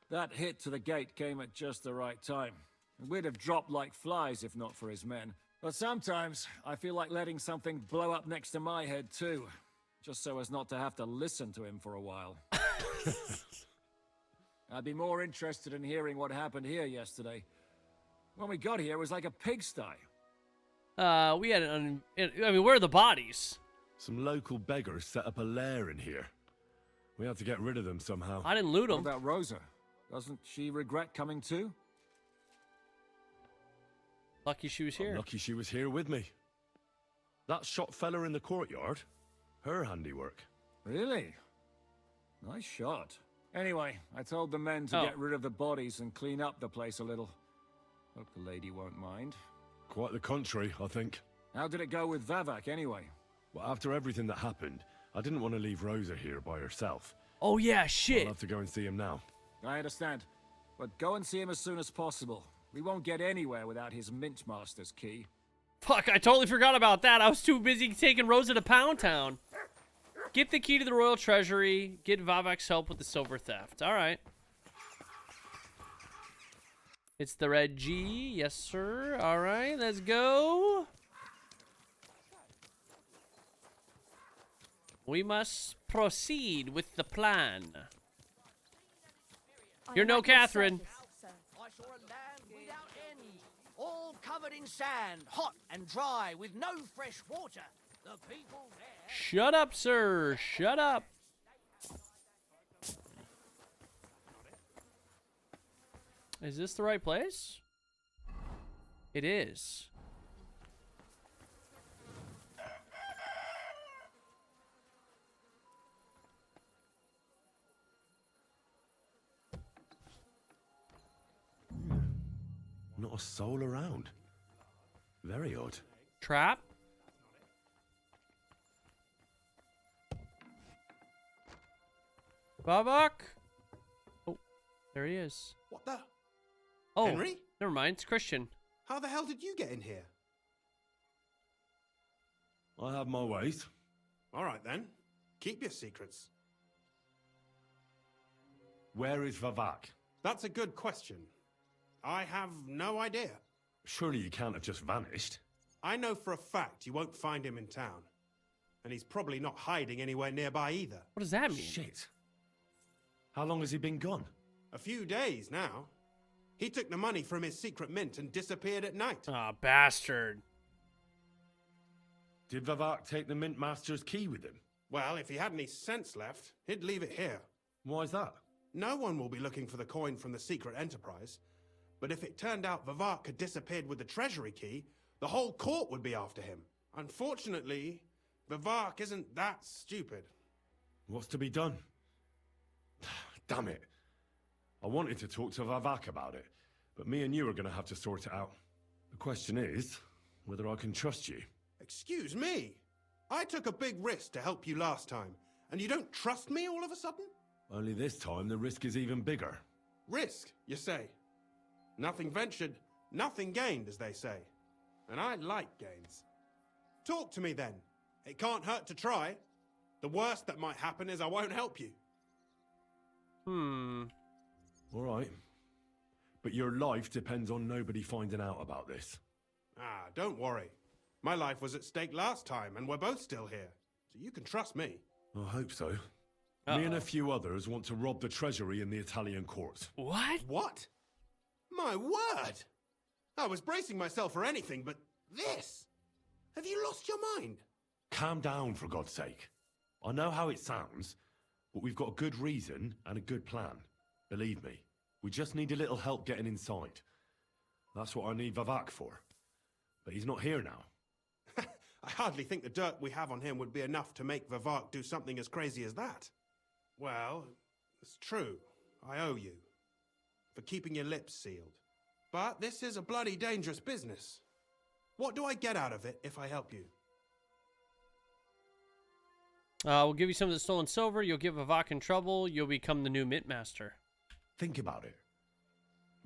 That hit to the gate came at just the right time. We'd have dropped like flies if not for his men. But sometimes, I feel like letting something blow up next to my head, too. Just so as not to have to listen to him for a while. I'd be more interested in hearing what happened here yesterday. When we got here, it was like a pigsty. We had I mean, where are the bodies? Some local beggars set up a lair in here. We had to get rid of them somehow. I didn't loot them. What about Rosa? Doesn't she regret coming too? Lucky she was here. I'm lucky she was here with me. That shot fella in the courtyard, her handiwork. Really? Nice shot. Anyway, I told the men to get rid of the bodies and clean up the place a little. Hope the lady won't mind. Quite the contrary, I think. How did it go with Vavak, anyway? Well, after everything that happened, I didn't want to leave Rosa here by herself. Oh yeah, shit. I'll have to go and see him now. I understand. But go and see him as soon as possible. We won't get anywhere without his Mint Master's key. Fuck, I totally forgot about that. I was too busy taking Rosa to Pound Town. Get the key to the royal treasury. Get Vavak's help with the silver theft. All right. It's the red G. Yes, sir. All right, let's go. We must proceed with the plan. You're no Catherine. I saw a land without end, all covered in sand, hot and dry, with no fresh water. The people there... Shut up, sir. Shut up. Is this the right place? It is. Not a soul around. Very odd. Trap? Vavak? Oh, there he is. What the? Oh, Henry? Never mind. It's Christian. How the hell did you get in here? I have my ways. All right then. Keep your secrets. Where is Vavak? That's a good question. I have no idea. Surely you can't have just vanished. I know for a fact you won't find him in town. And he's probably not hiding anywhere nearby either. What does that mean? Shit. How long has he been gone? A few days now. He took the money from his secret mint and disappeared at night. Ah, bastard. Did Vavak take the Mint Master's key with him? Well, if he had any sense left, he'd leave it here. Why is that? No one will be looking for the coin from the secret enterprise. But if it turned out Vavak had disappeared with the treasury key, the whole court would be after him. Unfortunately, Vavak isn't that stupid. What's to be done? Damn it. I wanted to talk to Vavak about it, but me and you are going to have to sort it out. The question is, whether I can trust you. Excuse me? I took a big risk to help you last time, and you don't trust me all of a sudden? Only this time the risk is even bigger. Risk, you say? Nothing ventured, nothing gained, as they say. And I like gains. Talk to me then. It can't hurt to try. The worst that might happen is I won't help you. All right. But your life depends on nobody finding out about this. Ah, don't worry. My life was at stake last time, and we're both still here. So you can trust me. I hope so. Me and a few others want to rob the treasury in the Italian court. What? What? My word! I was bracing myself for anything, but this? Have you lost your mind? Calm down, for God's sake. I know how it sounds, but we've got a good reason and a good plan. Believe me, we just need a little help getting inside. That's what I need Vavak for. But he's not here now. I hardly think the dirt we have on him would be enough to make Vivart do something as crazy as that. Well, it's true. I owe you for keeping your lips sealed. But this is a bloody dangerous business. What do I get out of it if I help you? We'll give you some of the stolen silver. You'll get Vivak in trouble. You'll become the new mint master. Think about it.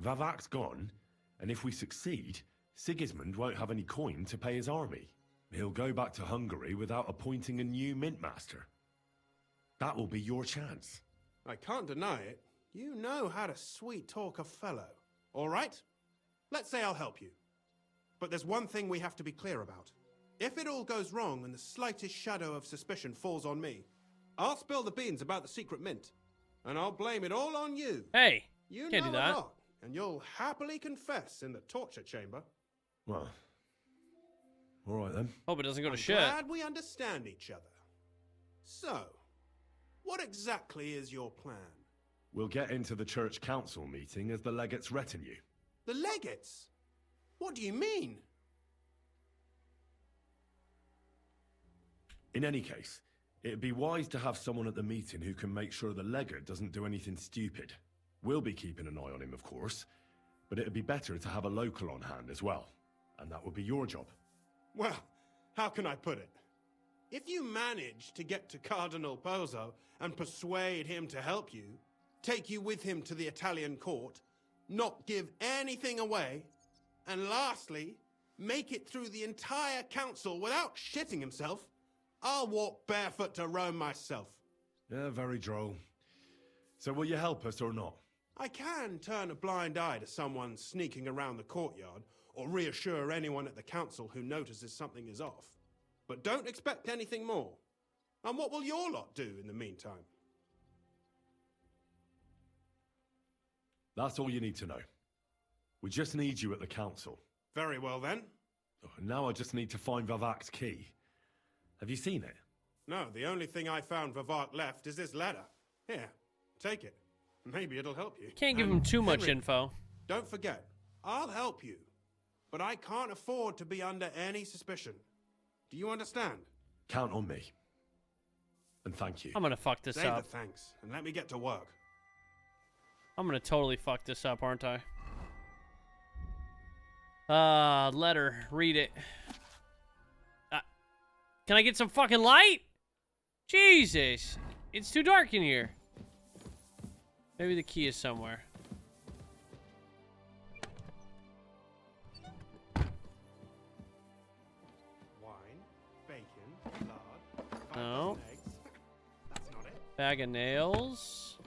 Vavak's gone, and if we succeed, Sigismund won't have any coin to pay his army. He'll go back to Hungary without appointing a new mint master. That will be your chance. I can't deny it. You know how to sweet-talk a fellow. All right? Let's say I'll help you. But there's one thing we have to be clear about. If it all goes wrong and the slightest shadow of suspicion falls on me, I'll spill the beans about the secret mint. And I'll blame it all on you. Hey, you can't know do that. a lot, and you'll happily confess in the torture chamber. Well, all right then. Hope it doesn't go to I'm shit. glad we understand each other. So, what exactly is your plan? We'll get into the church council meeting as the legate's retinue. The legates? What do you mean? In any case, it'd be wise to have someone at the meeting who can make sure the legate doesn't do anything stupid. We'll be keeping an eye on him, of course, but it'd be better to have a local on hand as well, and that would be your job. Well, how can I put it? If you manage to get to Cardinal Pozzo and persuade him to help you, take you with him to the Italian court, not give anything away, and lastly, make it through the entire council without shitting himself, I'll walk barefoot to Rome myself. Yeah, very droll. So will you help us or not? I can turn a blind eye to someone sneaking around the courtyard, or reassure anyone at the council who notices something is off. But don't expect anything more. And what will your lot do in the meantime? That's all you need to know. We just need you at the council. Very well then. Now I just need to find Vavak's key. Have you seen it? No, the only thing I found Vivart left is this letter. Here, take it. Maybe it'll help you. Can't give him too much Henry, info. Don't forget, I'll help you. But I can't afford to be under any suspicion. Do you understand? Count on me. And thank you. I'm gonna fuck this Say up. the thanks, and let me get to work. I'm gonna totally fuck this up, aren't I? Letter. Read it. Can I get some fucking light? Jesus. It's too dark in here. Maybe the key is somewhere. Wine, bacon, lard, 5 No. eggs. That's not it. Bag of nails.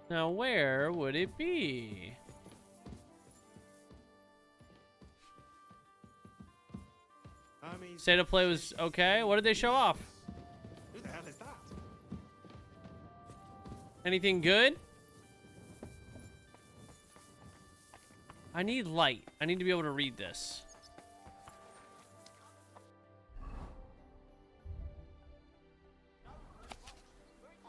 Now, where would it be? State of play was okay. What did they show off? Who the hell is that? Anything good? I need light. I need to be able to read this.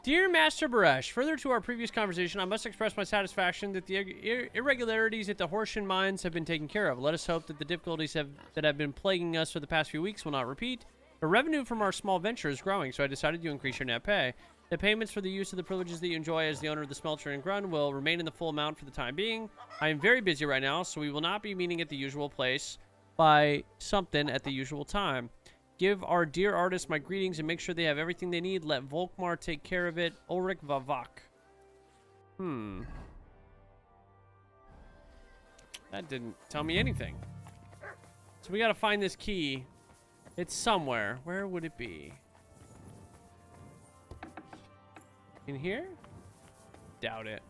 Dear Master Baresh, further to our previous conversation, I must express my satisfaction that the irregularities at the Hortian mines have been taken care of. Let us hope that the difficulties that have been plaguing us for the past few weeks will not repeat. The revenue from our small venture is growing, so I decided to increase your net pay. The payments for the use of the privileges that you enjoy as the owner of the smelter and Grun will remain in the full amount for the time being. I am very busy right now, so we will not be meeting at the usual place by something at the usual time. Give our dear artists my greetings and make sure they have everything they need. Let Volkmar take care of it. Ulrich Vavak. That didn't tell me anything. So we gotta find this key. It's somewhere. Where would it be? In here? Doubt it.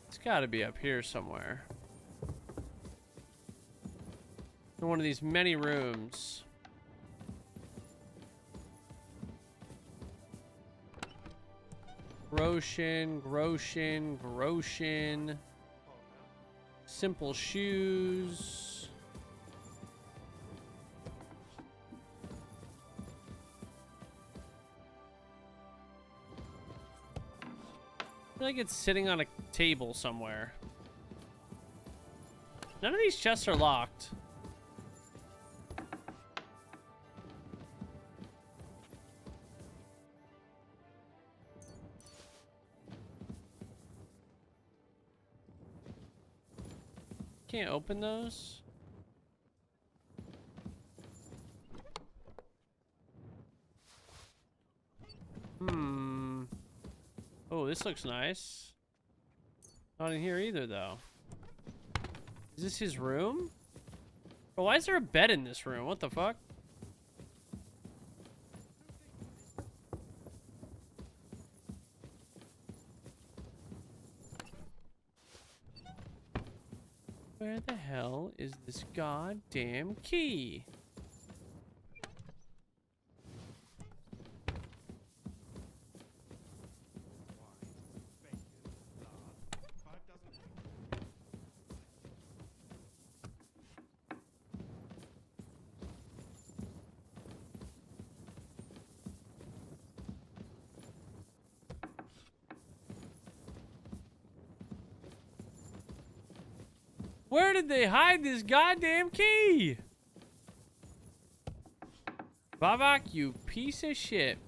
It's gotta be up here somewhere. In one of these many rooms. Groshin. Simple shoes. I feel like it's sitting on a table somewhere. None of these chests are locked. Can't open those. Oh, this looks nice. Not in here either, though. Is this his room? Oh, why is there a bed in this room? What the fuck? Where the hell is this goddamn key? Where did they hide this goddamn key? Vavak, you piece of shit.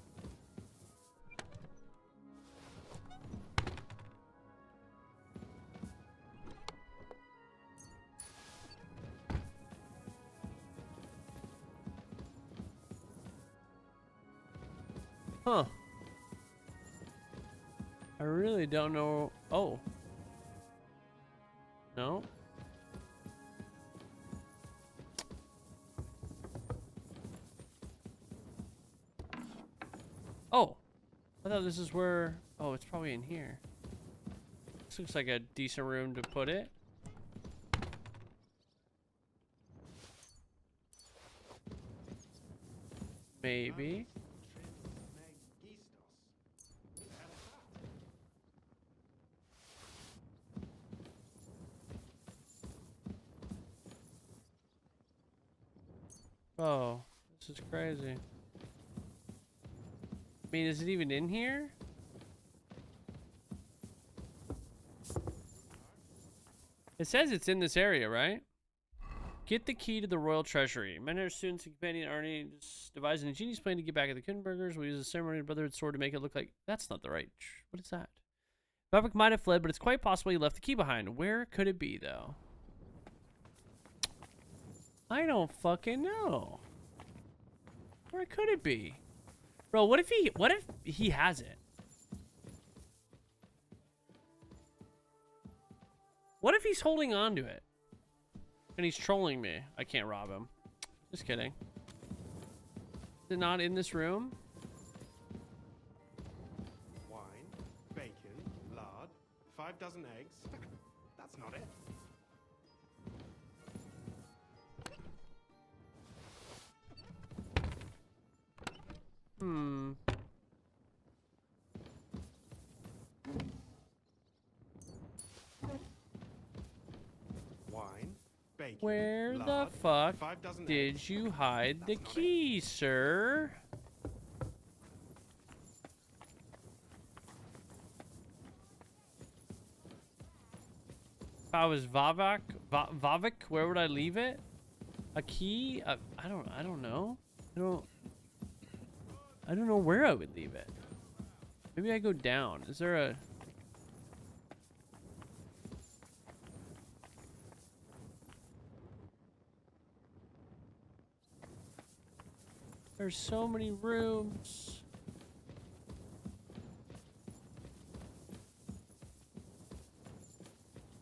Huh. I really don't know. Oh. No. Oh, I thought this is where... Oh, it's probably in here. This looks like a decent room to put it. Maybe. Oh, this is crazy. I mean, is it even in here? It says it's in this area, right? Get the key to the royal treasury. Mentor, students, and companion Arnie devised an ingenious plan to get back at the Kunbergers. We use a ceremonial brotherhood sword to make it look like... That's not the right... What is that? Babak might have fled, but it's quite possible he left the key behind. Where could it be, though? I don't fucking know. Where could it be? Bro, what if he has it? What if he's holding on to it? And he's trolling me. I can't rob him. Just kidding. Is it not in this room? Wine, bacon, lard, 5 dozen eggs. That's not it. Hmm. Wine, bacon, Where lard, the fuck 5 dozen did eggs. you hide the That's not key, sir? If I was Vavak, where would I leave it? A key? I don't know. I don't know where I would leave it. Maybe I go down. Is there a... There's so many rooms.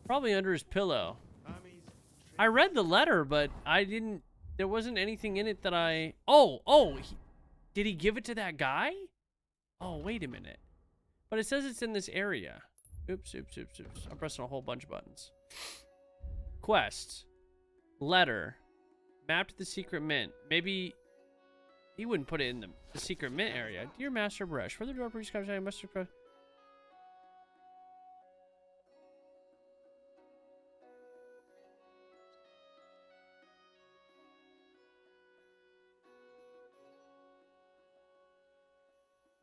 Probably under his pillow. I read the letter, but I didn't... There wasn't anything in it that I... Oh! Did he give it to that guy? Oh, wait a minute. But it says it's in this area. Oops. I'm pressing a whole bunch of buttons. Quest. Letter. Map to the secret mint. Maybe... He wouldn't put it in the secret mint area. Dear Master Brush, further door, please contact Master Brush.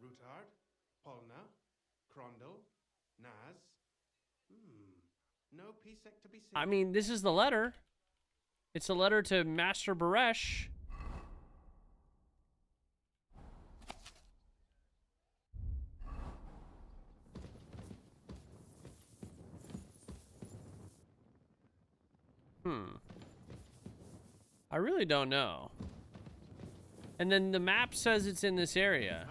Ruthard, Polna, Crondel, Naz. No Pisek to be seen. I mean, this is the letter. It's a letter to Master Baresh. I really don't know. And then the map says it's in this area.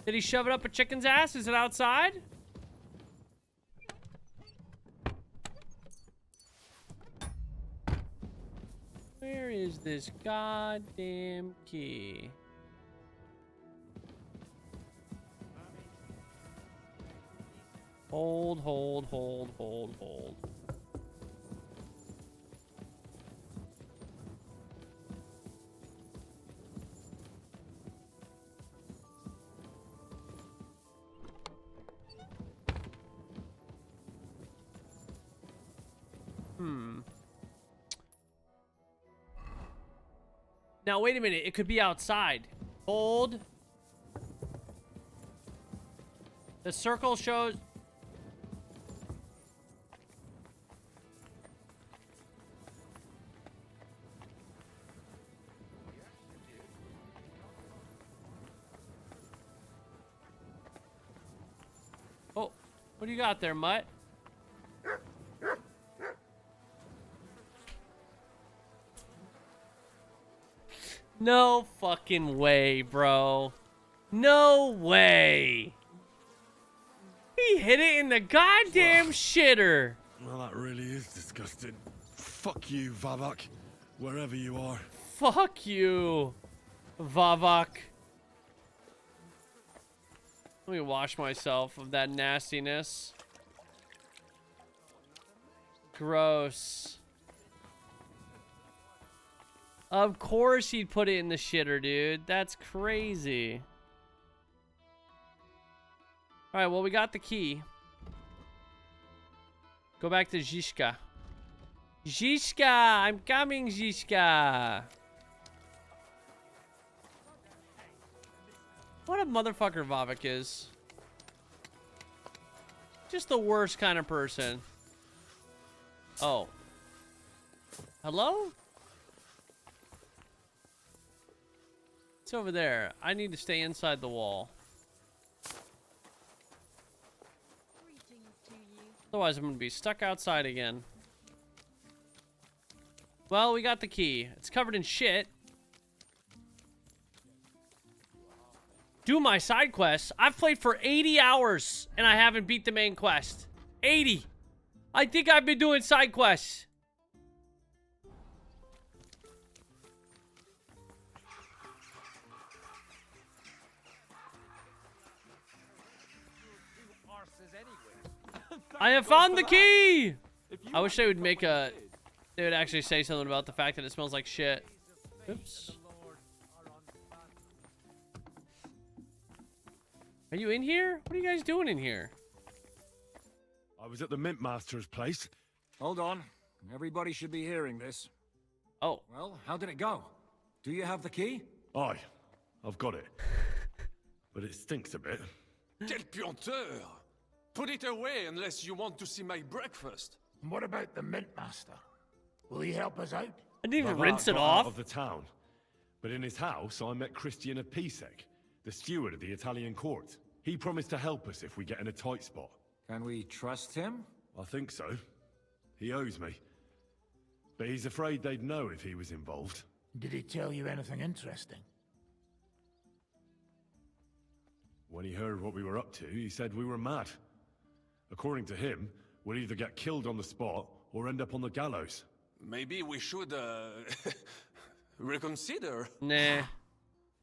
Did he shove it up a chicken's ass? Is it outside? Where is this goddamn key? Hold. Now, wait a minute. It could be outside. Hold. The circle shows... Oh, what do you got there, mutt? No fucking way, bro. No way. He hit it in the goddamn shitter. Well, that really is disgusting. Fuck you, Vavak, wherever you are. Fuck you, Vavak. Let me wash myself of that nastiness. Gross. Of course he'd put it in the shitter, dude. That's crazy. Alright, well, we got the key. Go back to Zhishka. Zhishka! I'm coming, Zhishka! What a motherfucker Vavak is. Just the worst kind of person. Oh. Hello? It's over there. I need to stay inside the wall. Otherwise, I'm going to be stuck outside again. Well, we got the key. It's covered in shit. Do my side quests. I've played for 80 hours, and I haven't beat the main quest. 80. I think I've been doing side quests. I have found the key! I wish they would make a... They would actually say something about the fact that it smells like shit. Oops. Are you in here? What are you guys doing in here? I was at the Mint Master's place. Hold on. Everybody should be hearing this. Oh. Well, how did it go? Do you have the key? Aye, I've got it. But it stinks a bit. Quel puanteur! Put it away unless you want to see my breakfast. And what about the Mint Master? Will he help us out? I didn't even Vavak rinse it got off. out of the town. But in his house, I met Christian of Pisek, the steward of the Italian court. He promised to help us if we get in a tight spot. Can we trust him? I think so. He owes me. But he's afraid they'd know if he was involved. Did he tell you anything interesting? When he heard what we were up to, he said we were mad. According to him, we'll either get killed on the spot or end up on the gallows. Maybe we should, reconsider. Nah.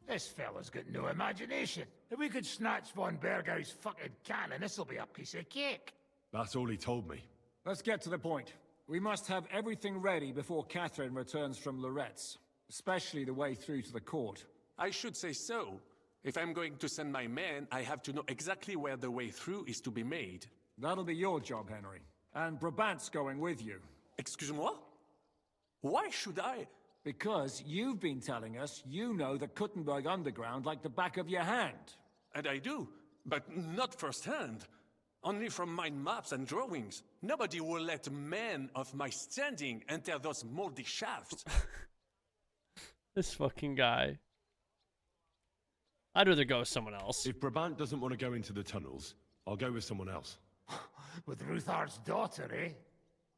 This fella's got no imagination. If we could snatch von Bergau's fucking cannon, this'll be a piece of cake. That's all he told me. Let's get to the point. We must have everything ready before Catherine returns from Loretz, especially the way through to the court. I should say so. If I'm going to send my men, I have to know exactly where the way through is to be made. That'll be your job, Henry. And Brabant's going with you. Excuse-moi? Why should I? Because you've been telling us you know the Kuttenberg underground like the back of your hand. And I do, but not firsthand. Only from mind maps and drawings. Nobody will let men of my standing enter those moldy shafts. This fucking guy. I'd rather go with someone else. If Brabant doesn't want to go into the tunnels, I'll go with someone else. With Ruthard's daughter, eh?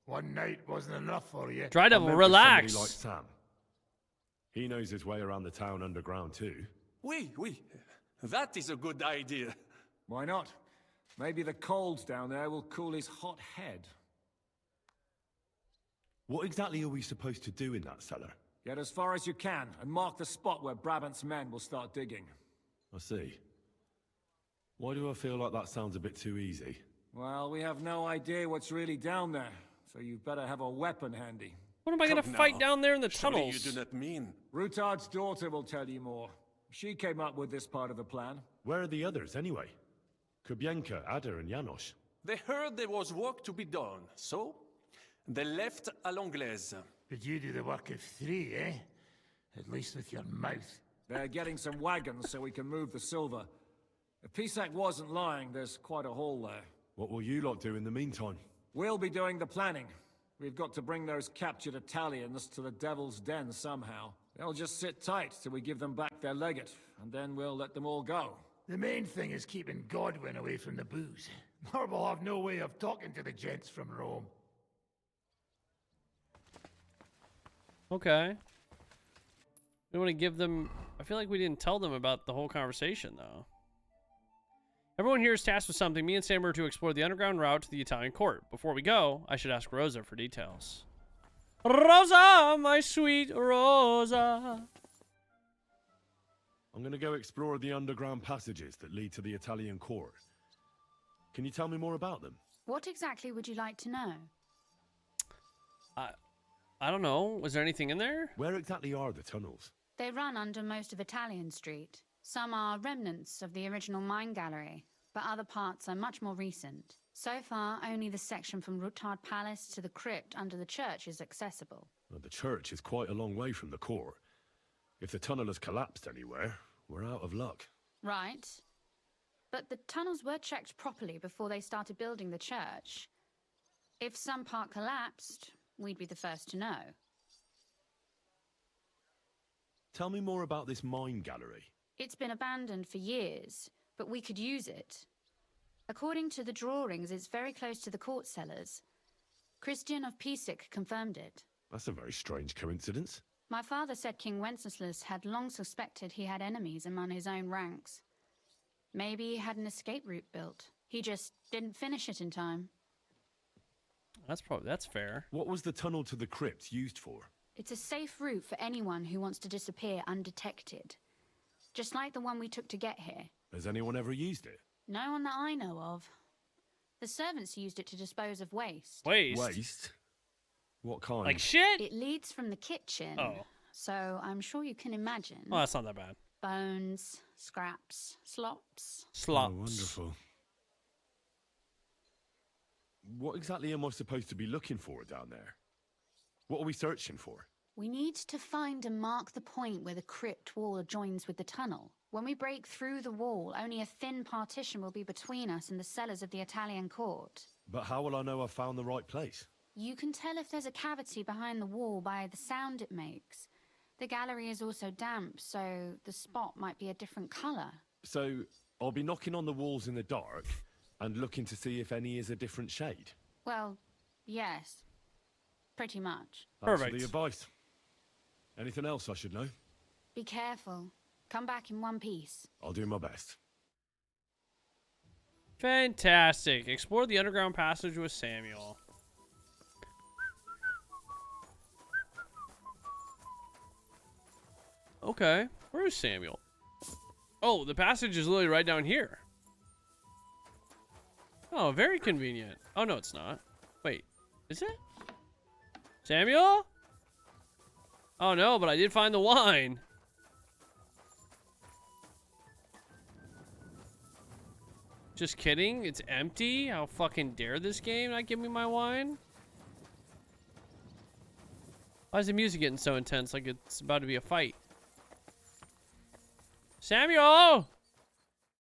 One night wasn't enough for you. Dry Devil, relax. Somebody like Sam. He knows his way around the town underground too. Oui. That is a good idea. Why not? Maybe the cold down there will cool his hot head. What exactly are we supposed to do in that cellar? Get as far as you can, and mark the spot where Brabant's men will start digging. I see. Why do I feel like that sounds a bit too easy? Well, we have no idea what's really down there, so you better have a weapon handy. What am I gonna fight down there in the tunnels? You do not mean. Ruthard's daughter will tell you more. She came up with this part of the plan. Where are the others, anyway? Kubienka, Ada, and Janos. They heard there was work to be done, so they left à l'anglaise. But you do the work of 3, eh? At least with your mouth. They're getting some wagons so we can move the silver. If Pisak wasn't lying, there's quite a haul there. What will you lot do in the meantime? We'll be doing the planning. We've got to bring those captured Italians to the Devil's Den somehow. They'll just sit tight till we give them back their legate, and then we'll let them all go. The main thing is keeping Godwin away from the booze. Or we'll have no way of talking to the gents from Rome. Okay. We want to give them... I feel like we didn't tell them about the whole conversation, though. Everyone here is tasked with something. Me and Sam are to explore the underground route to the Italian court. Before we go, I should ask Rosa for details. Rosa, my sweet Rosa. I'm gonna go explore the underground passages that lead to the Italian court. Can you tell me more about them? What exactly would you like to know? I don't know. Was there anything in there? Where exactly are the tunnels? They run under most of Italian Street. Some are remnants of the original mine gallery, but other parts are much more recent. So far, only the section from Ruthard Palace to the crypt under the church is accessible. Well, the church is quite a long way from the court. If the tunnel has collapsed anywhere, we're out of luck. Right. But the tunnels were checked properly before they started building the church. If some part collapsed, we'd be the first to know. Tell me more about this mine gallery. It's been abandoned for years, but we could use it. According to the drawings, it's very close to the court cellars. Christian of Pisak confirmed it. That's a very strange coincidence. My father said King Wenceslas had long suspected he had enemies among his own ranks. Maybe he had an escape route built. He just didn't finish it in time. That's fair. What was the tunnel to the crypt used for? It's a safe route for anyone who wants to disappear undetected. Just like the one we took to get here. Has anyone ever used it? No one that I know of. The servants used it to dispose of waste. Waste? What kind? Like shit? It leads from the kitchen. Oh. So I'm sure you can imagine. Oh, that's not that bad. Bones, scraps, slops. Slops. Oh, wonderful. What exactly am I supposed to be looking for down there? What are we searching for? We need to find and mark the point where the crypt wall joins with the tunnel. When we break through the wall, only a thin partition will be between us and the cellars of the Italian court. But how will I know I've found the right place? You can tell if there's a cavity behind the wall by the sound it makes. The gallery is also damp, so the spot might be a different colour. So, I'll be knocking on the walls in the dark and looking to see if any is a different shade? Well, yes. Pretty much. Thanks for the advice. Anything else I should know? Be careful. Come back in one piece. I'll do my best. Fantastic. Explore the underground passage with Samuel. Okay. Where is Samuel? Oh, the passage is literally right down here. Oh, very convenient. Oh, no, it's not. Wait. Is it? Samuel? Oh, no, but I did find the wine. Just kidding. It's empty. How fucking dare this game not give me my wine? Why is the music getting so intense? Like it's about to be a fight. Samuel!